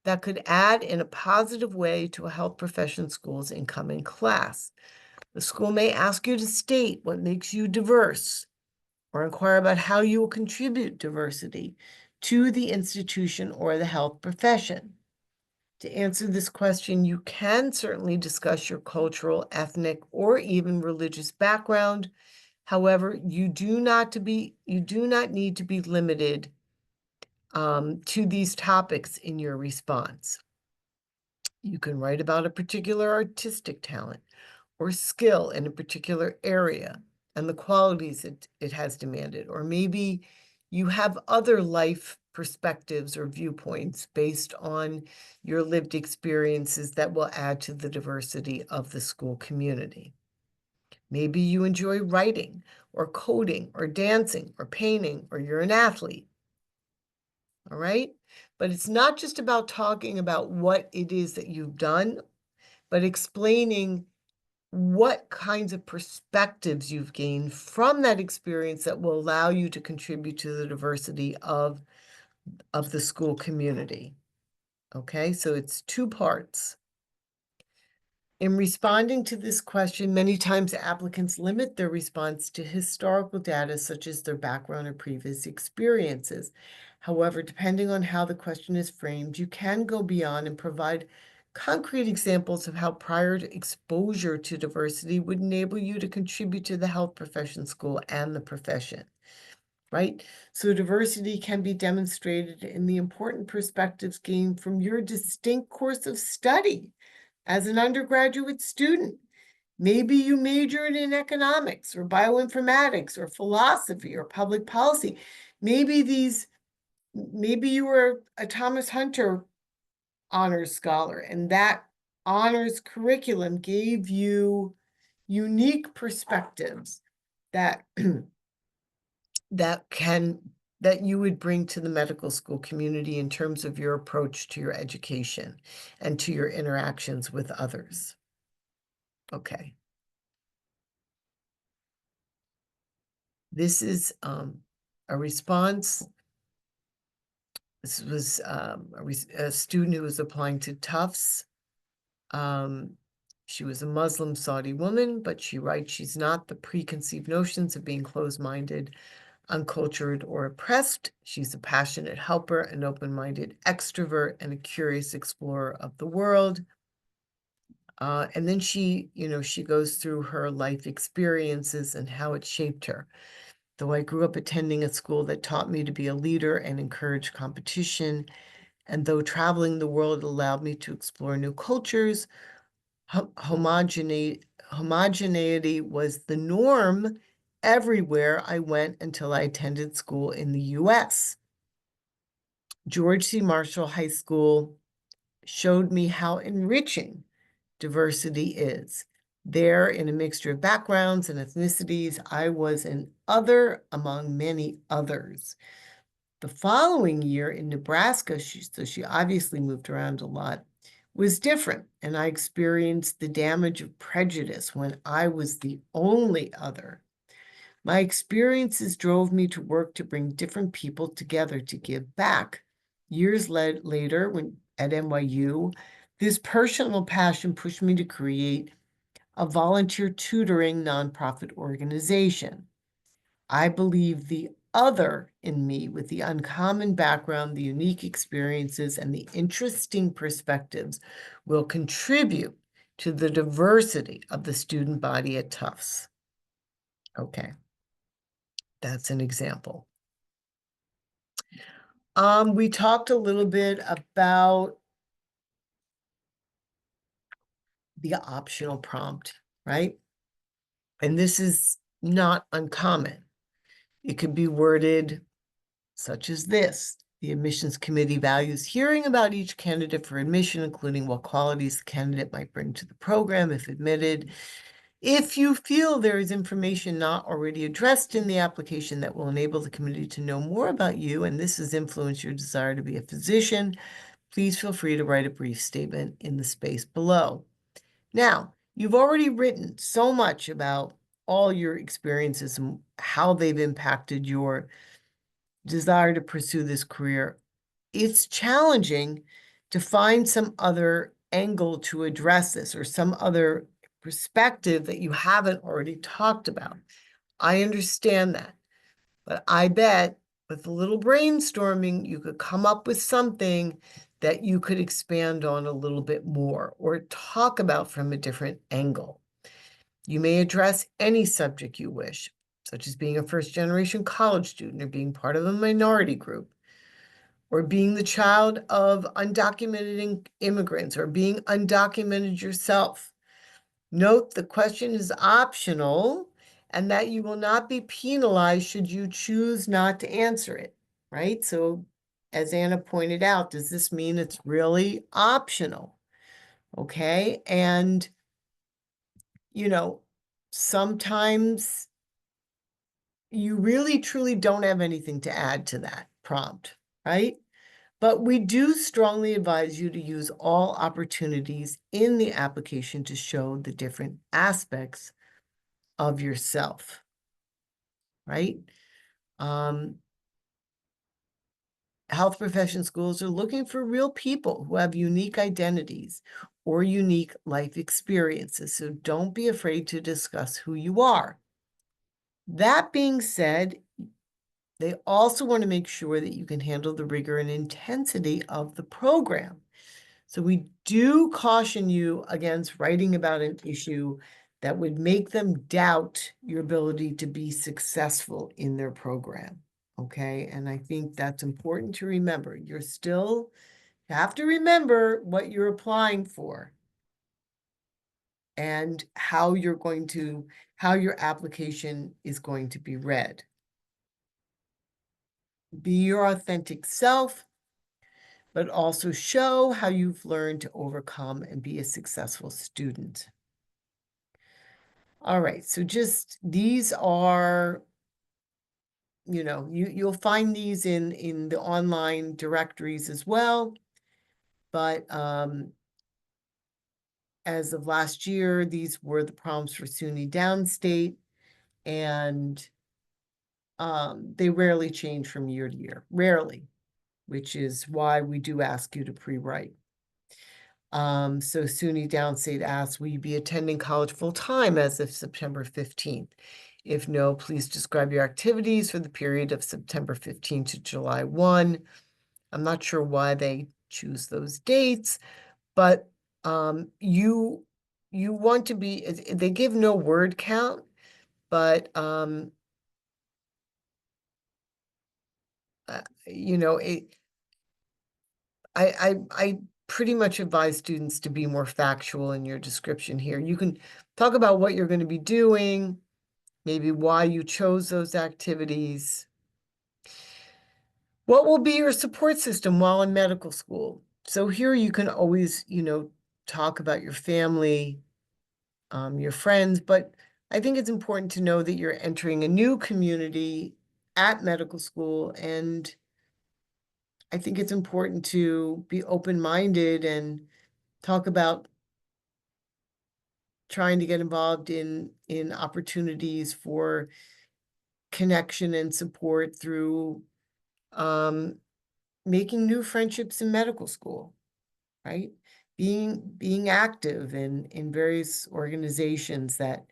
that could add in a positive way to a health profession school's incoming class. The school may ask you to state what makes you diverse or inquire about how you will contribute diversity to the institution or the health profession. To answer this question, you can certainly discuss your cultural, ethnic, or even religious background. However, you do not need to be limited to these topics in your response. You can write about a particular artistic talent or skill in a particular area and the qualities it has demanded. Or maybe you have other life perspectives or viewpoints based on your lived experiences that will add to the diversity of the school community. Maybe you enjoy writing or coding or dancing or painting, or you're an athlete. All right? But it's not just about talking about what it is that you've done, but explaining what kinds of perspectives you've gained from that experience that will allow you to contribute to the diversity of the school community. Okay, so it's two parts. In responding to this question, many times applicants limit their response to historical data such as their background or previous experiences. However, depending on how the question is framed, you can go beyond and provide concrete examples of how prior exposure to diversity would enable you to contribute to the health profession school and the profession, right? So diversity can be demonstrated in the important perspectives gained from your distinct course of study as an undergraduate student. Maybe you majored in economics or bioinformatics or philosophy or public policy. Maybe you were a Thomas Hunter honors scholar, and that honors curriculum gave you unique perspectives that that can that you would bring to the medical school community in terms of your approach to your education and to your interactions with others? Okay. This is a response. This was a student who was applying to Tufts. She was a Muslim Saudi woman, but she writes she's not the preconceived notions of being closed-minded, uncultured, or oppressed. She's a passionate helper, an open-minded extrovert, and a curious explorer of the world. And then she goes through her life experiences and how it shaped her. Though I grew up attending a school that taught me to be a leader and encourage competition, and though traveling the world allowed me to explore new cultures, homogeneity was the norm everywhere I went until I attended school in the US. George C. Marshall High School showed me how enriching diversity is. There, in a mixture of backgrounds and ethnicities, I was an other among many others. The following year in Nebraska, so she obviously moved around a lot, was different, and I experienced the damage of prejudice when I was the only other. My experiences drove me to work to bring different people together to give back. Years later, when at NYU, this personal passion pushed me to create a volunteer tutoring nonprofit organization. I believe the other in me, with the uncommon background, the unique experiences, and the interesting perspectives, will contribute to the diversity of the student body at Tufts. Okay, that's an example. We talked a little bit about the optional prompt, right? And this is not uncommon. It could be worded such as this: the admissions committee values hearing about each candidate for admission, including what qualities the candidate might bring to the program if admitted. If you feel there is information not already addressed in the application that will enable the committee to know more about you, and this has influenced your desire to be a physician, please feel free to write a brief statement in the space below. Now, you've already written so much about all your experiences and how they've impacted your desire to pursue this career. It's challenging to find some other angle to address this, or some other perspective that you haven't already talked about. I understand that, but I bet with a little brainstorming, you could come up with something that you could expand on a little bit more or talk about from a different angle. You may address any subject you wish, such as being a first-generation college student, or being part of a minority group, or being the child of undocumented immigrants, or being undocumented yourself. Note the question is optional and that you will not be penalized should you choose not to answer it, right? So as Anna pointed out, does this mean it's really optional? Okay, and sometimes you really truly don't have anything to add to that prompt, right? But we do strongly advise you to use all opportunities in the application to show the different aspects of yourself, right? Health profession schools are looking for real people who have unique identities or unique life experiences, so don't be afraid to discuss who you are. That being said, they also want to make sure that you can handle the rigor and intensity of the program. So we do caution you against writing about an issue that would make them doubt your ability to be successful in their program, okay? And I think that's important to remember. You have to remember what you're applying for and how your application is going to be read. Be your authentic self, but also show how you've learned to overcome and be a successful student. All right, so just these are you know, you'll find these in the online directories as well. But as of last year, these were the prompts for SUNY Downstate, and they rarely change from year to year, rarely, which is why we do ask you to pre-write. So SUNY Downstate asks, will you be attending college full-time as of September 15th? If no, please describe your activities for the period of September 15 to July 1. I'm not sure why they choose those dates, but you want to be, they give no word count, but you know, I pretty much advise students to be more factual in your description here. You can talk about what you're going to be doing, maybe why you chose those activities. What will be your support system while in medical school? So here you can always, you know, talk about your family, your friends, but I think it's important to know that you're entering a new community at medical school, and I think it's important to be open-minded and talk about trying to get involved in opportunities for connection and support through making new friendships in medical school, right? Being active in various organizations that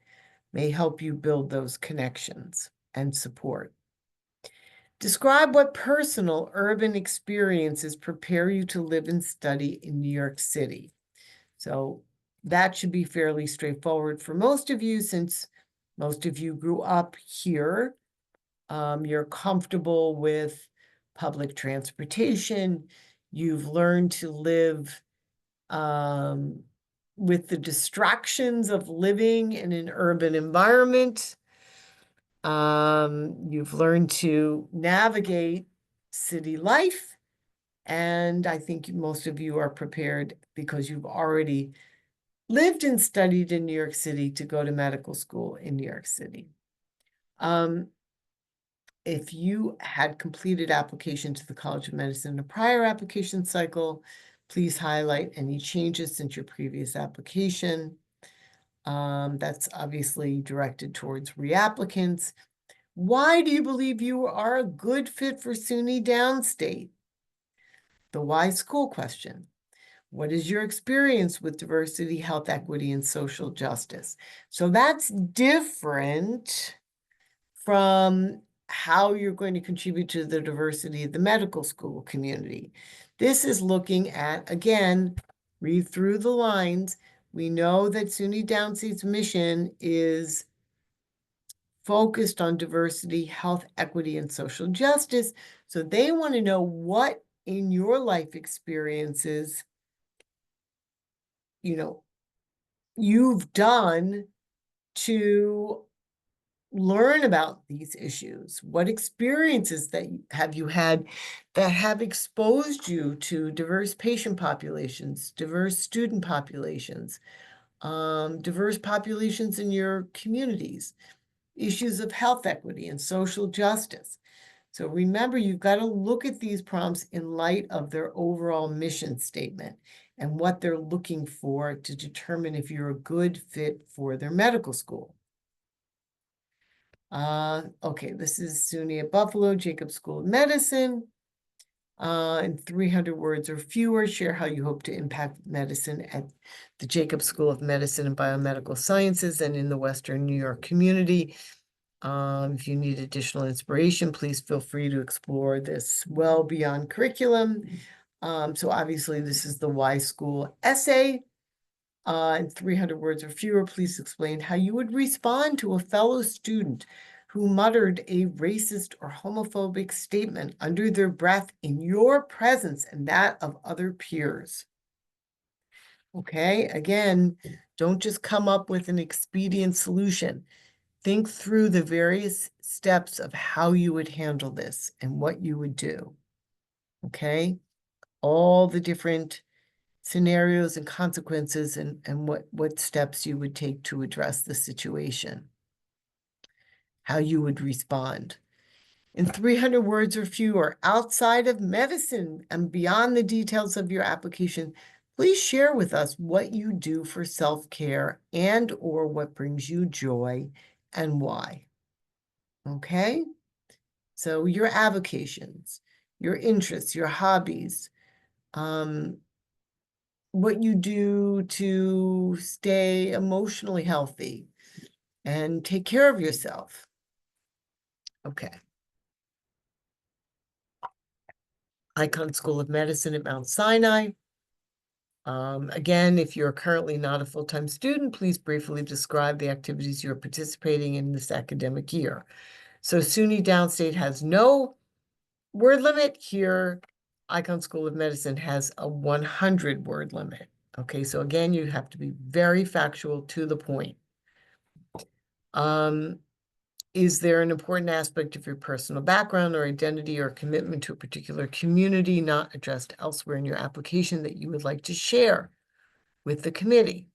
may help you build those connections and support. Describe what personal urban experiences prepare you to live and study in New York City. So that should be fairly straightforward for most of you, since most of you grew up here. You're comfortable with public transportation. You've learned to live with the distractions of living in an urban environment. You've learned to navigate city life, and I think most of you are prepared because you've already lived and studied in New York City to go to medical school in New York City. If you had completed application to the College of Medicine in a prior application cycle, please highlight any changes since your previous application. That's obviously directed towards reapplicants. Why do you believe you are a good fit for SUNY Downstate? The why school question. What is your experience with diversity, health equity, and social justice? So that's different from how you're going to contribute to the diversity of the medical school community. This is looking at, again, read through the lines. We know that SUNY Downstate's mission is focused on diversity, health equity, and social justice. So they want to know what in your life experiences, you know, you've done to learn about these issues. What experiences that have you had that have exposed you to diverse patient populations, diverse student populations, diverse populations in your communities, issues of health equity and social justice. So remember, you've got to look at these prompts in light of their overall mission statement and what they're looking for to determine if you're a good fit for their medical school. Okay, this is SUNY at Buffalo, Jacobs School of Medicine. In 300 words or fewer, share how you hope to impact medicine at the Jacobs School of Medicine and Biomedical Sciences and in the Western New York community. If you need additional inspiration, please feel free to explore this well beyond curriculum. So obviously this is the why school essay. In 300 words or fewer, please explain how you would respond to a fellow student who muttered a racist or homophobic statement under their breath in your presence and that of other peers. Okay, again, don't just come up with an expedient solution. Think through the various steps of how you would handle this and what you would do. Okay, all the different scenarios and consequences and what steps you would take to address the situation, how you would respond. in 300 words or fewer, outside of medicine and beyond the details of your application, please share with us what you do for self-care and or what brings you joy and why. Okay? So your avocations, your interests, your hobbies, what you do to stay emotionally healthy and take care of yourself. Okay. Icahn School of Medicine at Mount Sinai. Again, if you're currently not a full-time student, please briefly describe the activities you're participating in this academic year. So SUNY Downstate has no word limit. Here, Icahn School of Medicine has a 100-word limit. Okay, so again, you have to be very factual, to the point. Is there an important aspect of your personal background or identity or commitment to a particular community not addressed elsewhere in your application that you would like to share with the committee?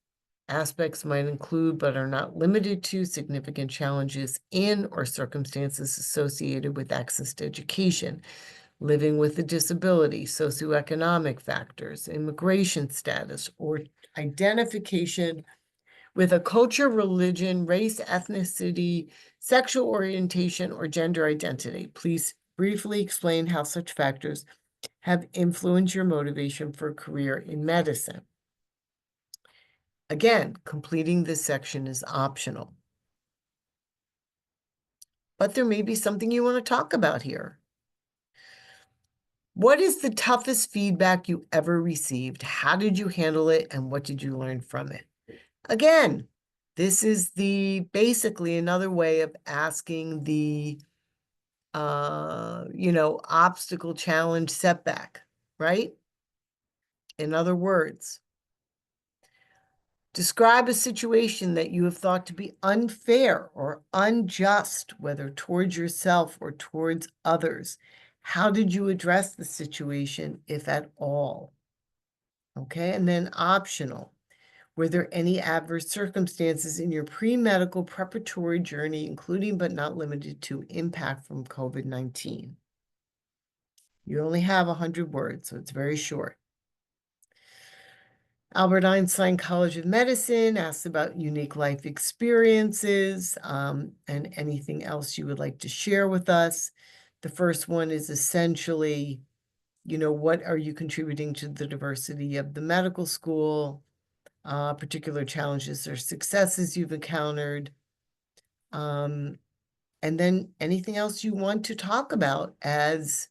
Aspects might include, but are not limited to, significant challenges in or circumstances associated with access to education, living with a disability, socioeconomic factors, immigration status, or identification with a culture, religion, race, ethnicity, sexual orientation, or gender identity. Please briefly explain how such factors have influenced your motivation for a career in medicine. Again, completing this section is optional. But there may be something you want to talk about here. What is the toughest feedback you ever received? How did you handle it? And what did you learn from it? Again, this is basically another way of asking the, obstacle, challenge, setback, right? In other words, describe a situation that you have thought to be unfair or unjust, whether towards yourself or towards others. How did you address the situation, if at all? Okay, and then optional. Were there any adverse circumstances in your pre-medical preparatory journey, including but not limited to impact from COVID-19? You only have 100 words, so it's very short. Albert Einstein College of Medicine asks about unique life experiences and anything else you would like to share with us. The first one is essentially, what are you contributing to the diversity of the medical school? Particular challenges or successes you've encountered. And then anything else you want to talk about as,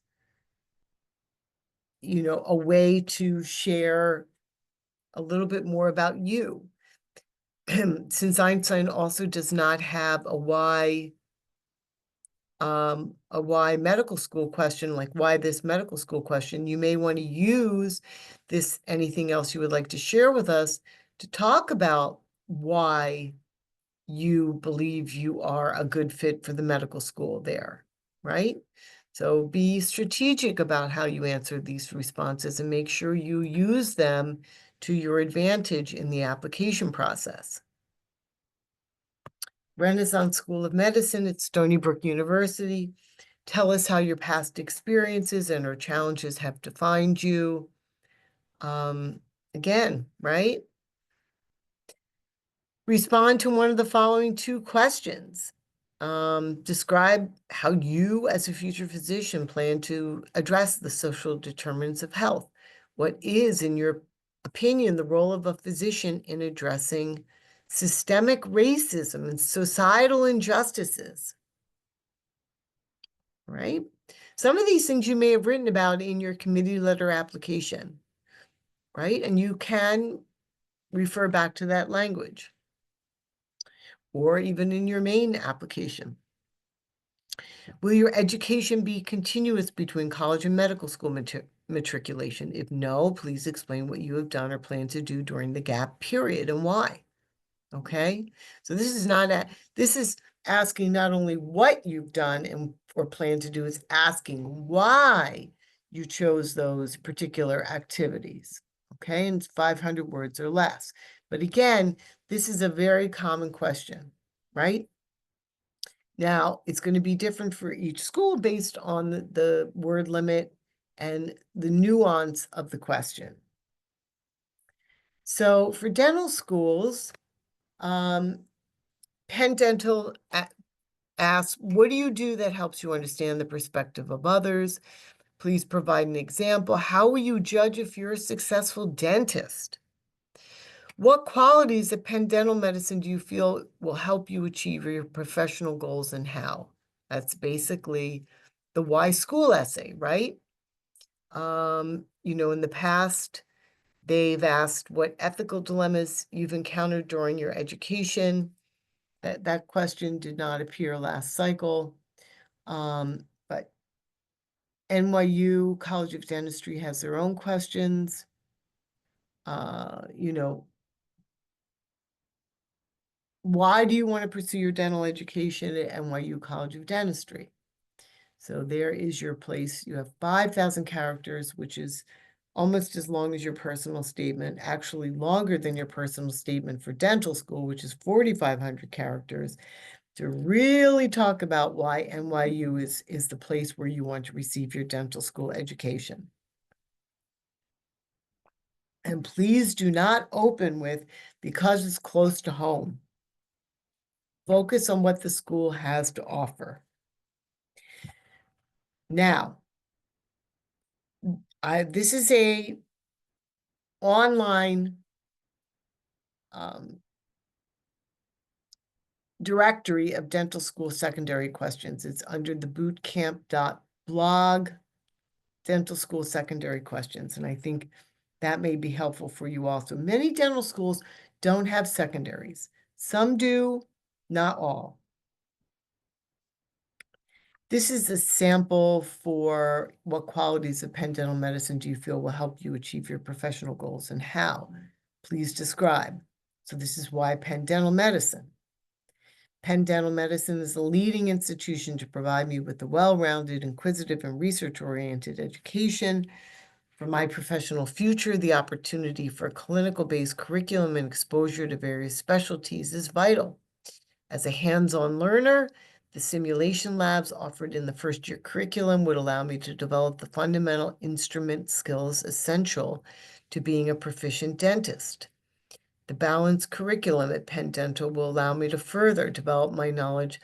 a way to share a little bit more about you. Since Einstein also does not have a why medical school question, like why this medical school question, you may want to use this anything else you would like to share with us to talk about why you believe you are a good fit for the medical school there, right? So be strategic about how you answer these responses and make sure you use them to your advantage in the application process. Renaissance School of Medicine at Stony Brook University. Tell us how your past experiences and or challenges have defined you. Again, right? Respond to one of the following 2 questions. Describe how you as a future physician plan to address the social determinants of health. What is, in your opinion, the role of a physician in addressing systemic racism and societal injustices? Right? Some of these things you may have written about in your committee letter application, right? And you can refer back to that language, or even in your main application. Will your education be continuous between college and medical school matriculation? If no, please explain what you have done or plan to do during the gap period and why. Okay, so this is asking not only what you've done and or plan to do, it's asking why you chose those particular activities. Okay, and it's 500 words or less. But again, this is a very common question, right? Now, it's going to be different for each school based on the word limit and the nuance of the question. So for dental schools, Penn Dental asks, what do you do that helps you understand the perspective of others? Please provide an example. How will you judge if you're a successful dentist? What qualities of Penn Dental Medicine do you feel will help you achieve your professional goals and how? That's basically the why school essay, right? In the past, they've asked what ethical dilemmas you've encountered during your education. That question did not appear last cycle. But NYU College of Dentistry has their own questions. Why do you want to pursue your dental education at NYU College of Dentistry? So there is your place. You have 5,000 characters, which is almost as long as your personal statement, actually longer than your personal statement for dental school, which is 4,500 characters, to really talk about why NYU is the place where you want to receive your dental school education. And please do not open with, because it's close to home. Focus on what the school has to offer. Now, this is a online directory of dental school secondary questions. It's under the bootcamp.blog, dental school secondary questions. And I think that may be helpful for you also. Many dental schools don't have secondaries. Some do, not all. This is a sample for what qualities of Penn Dental Medicine do you feel will help you achieve your professional goals and how? Please describe. So this is why Penn Dental Medicine. Penn Dental Medicine is a leading institution to provide me with a well-rounded, inquisitive, and research-oriented education. For my professional future, the opportunity for a clinical-based curriculum and exposure to various specialties is vital. As a hands-on learner, the simulation labs offered in the first-year curriculum would allow me to develop the fundamental instrument skills essential to being a proficient dentist. The balanced curriculum at Penn Dental will allow me to further develop my knowledge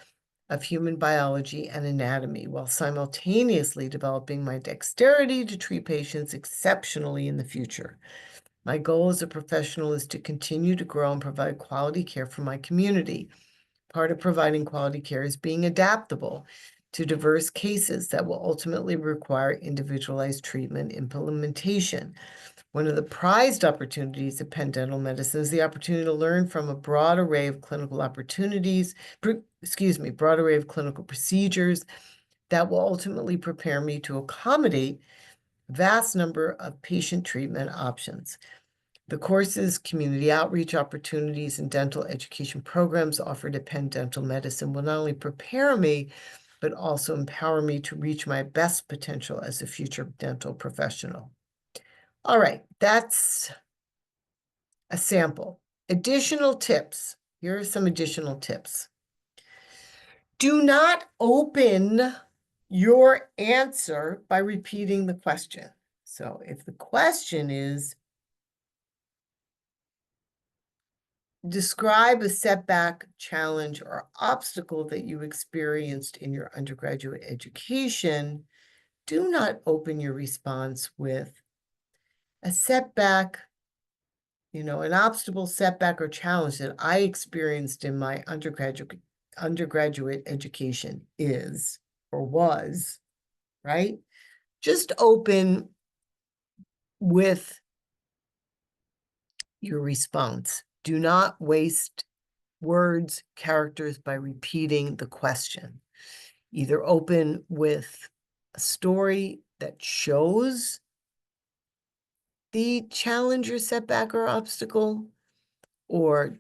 of human biology and anatomy while simultaneously developing my dexterity to treat patients exceptionally in the future. My goal as a professional is to continue to grow and provide quality care for my community. Part of providing quality care is being adaptable to diverse cases that will ultimately require individualized treatment implementation. One of the prized opportunities of Penn Dental Medicine is the opportunity to learn from a broad array of clinical broad array of clinical procedures that will ultimately prepare me to accommodate a vast number of patient treatment options. The courses, community outreach opportunities, and dental education programs offered at Penn Dental Medicine will not only prepare me, but also empower me to reach my best potential as a future dental professional. All right, that's a sample. Additional tips. Here are some additional tips. Do not open your answer by repeating the question. So if the question is, describe a setback, challenge, or obstacle that you experienced in your undergraduate education, do not open your response with a setback, an obstacle, setback, or challenge that I experienced in my undergraduate education is or was, right? Just open with your response. Do not waste words, characters by repeating the question. Either open with a story that shows the challenge or setback or obstacle, or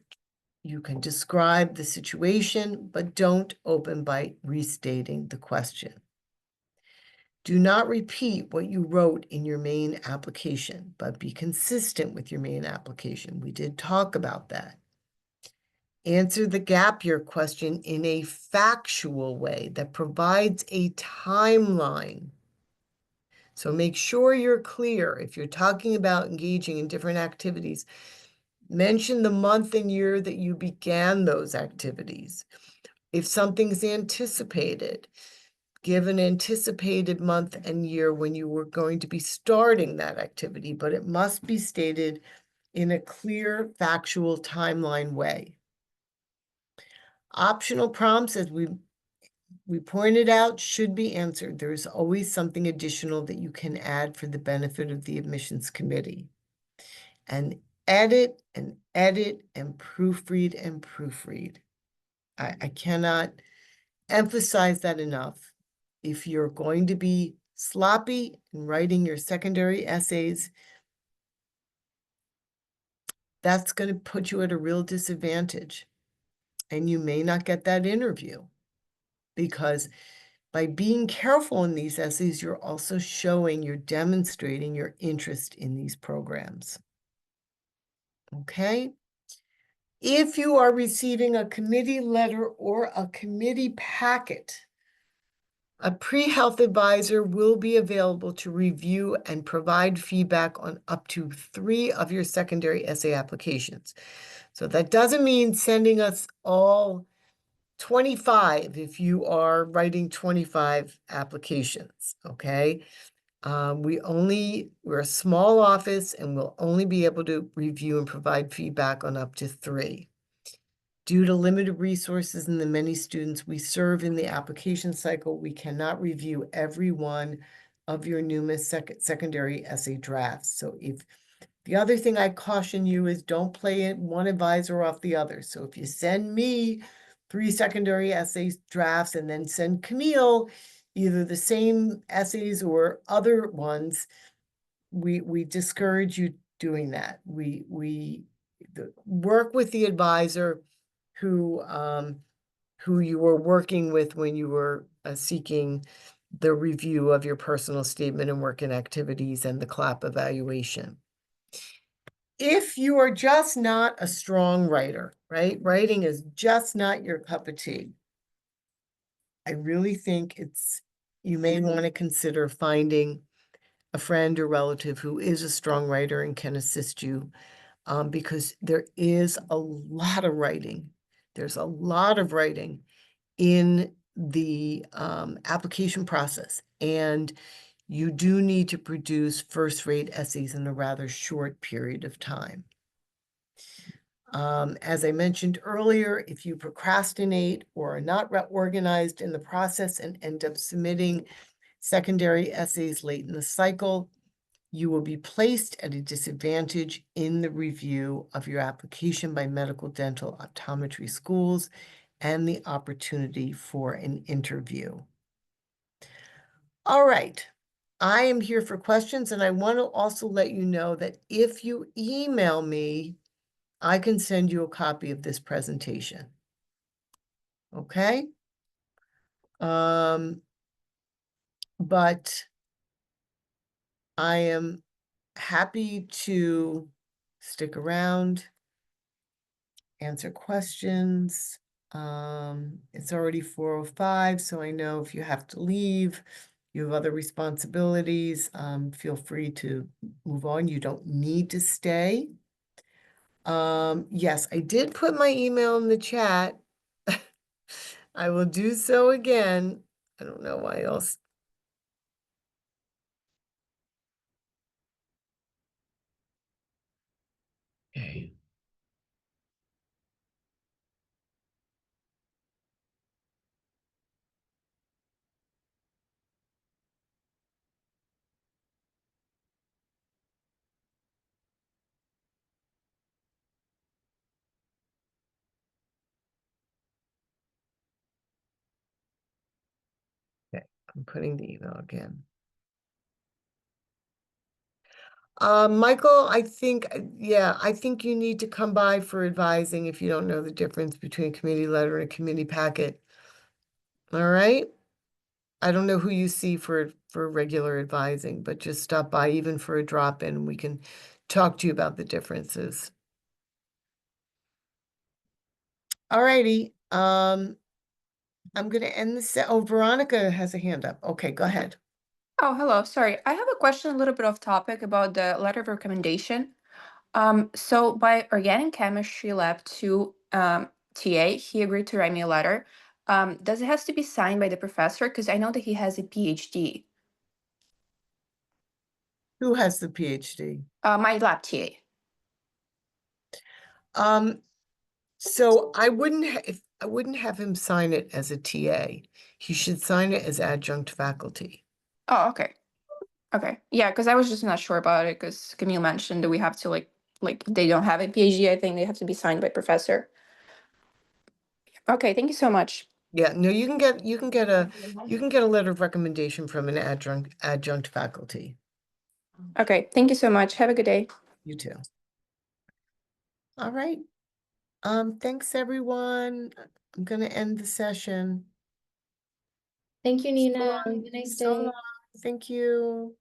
you can describe the situation, but don't open by restating the question. Do not repeat what you wrote in your main application, but be consistent with your main application. We did talk about that. Answer the gap year question in a factual way that provides a timeline. So make sure you're clear. If you're talking about engaging in different activities, mention the month and year that you began those activities. If something's anticipated, give an anticipated month and year when you were going to be starting that activity, but it must be stated in a clear, factual timeline way. Optional prompts, as we pointed out, should be answered. There's always something additional that you can add for the benefit of the admissions committee. And edit and edit and proofread and proofread. I cannot emphasize that enough. If you're going to be sloppy in writing your secondary essays, that's going to put you at a real disadvantage. And you may not get that interview, because by being careful in these essays, you're also showing, you're demonstrating your interest in these programs. Okay? If you are receiving a committee letter or a committee packet, a pre-health advisor will be available to review and provide feedback on up to 3 of your secondary essay applications. So that doesn't mean sending us all 25 if you are writing 25 applications, okay? We're a small office and we'll only be able to review and provide feedback on up to 3. Due to limited resources and the many students we serve in the application cycle, we cannot review every one of your numerous secondary essay drafts. So the other thing I caution you is don't play it one advisor off the other. So if you send me 3 secondary essays drafts and then send Camille either the same essays or other ones, we discourage you doing that. We work with the advisor who you were working with when you were seeking the review of your personal statement and work and activities and the CLAP evaluation. If you are just not a strong writer, right? Writing is just not your cup of tea. I really think you may want to consider finding a friend or relative who is a strong writer and can assist you, because there is a lot of writing. There's a lot of writing in the application process, and you do need to produce first-rate essays in a rather short period of time. As I mentioned earlier, if you procrastinate or are not organized in the process and end up submitting secondary essays late in the cycle, you will be placed at a disadvantage in the review of your application by medical, dental, optometry schools and the opportunity for an interview. All right, I am here for questions, and I want to also let you know that if you email me, I can send you a copy of this presentation. Okay? But I am happy to stick around, answer questions. It's already 4:05, so I know if you have to leave, you have other responsibilities, feel free to move on. You don't need to stay. Yes, I did put my email in the chat. I will do so again. I don't know why else. Okay. Okay, I'm putting the email again. Michael, I think, yeah, I think you need to come by for advising if you don't know the difference between a committee letter and a committee packet. All right? I don't know who you see for regular advising, but just stop by even for a drop-in. We can talk to you about the differences. All righty, I'm gonna end this. Oh, Veronica has a hand up. Okay, go ahead. Oh, hello. Sorry. I have a question a little bit off topic about the letter of recommendation. So by Organic Chemistry Lab 2 TA, he agreed to write me a letter. Does it has to be signed by the professor? Because I know that he has a PhD. Who has the PhD? My lab TA. So I wouldn't have him sign it as a TA. He should sign it as adjunct faculty. Oh, okay. Okay. Yeah, because I was just not sure about it because Camille mentioned that we have to like they don't have a PhD. I think they have to be signed by professor. Okay, thank you so much. Yeah, no, you can get a letter of recommendation from an adjunct faculty. Okay, thank you so much. Have a good day. You too. All right. Thanks everyone. I'm gonna end the session. Thank you, Nina. long. Have a nice So day. long. Thank you.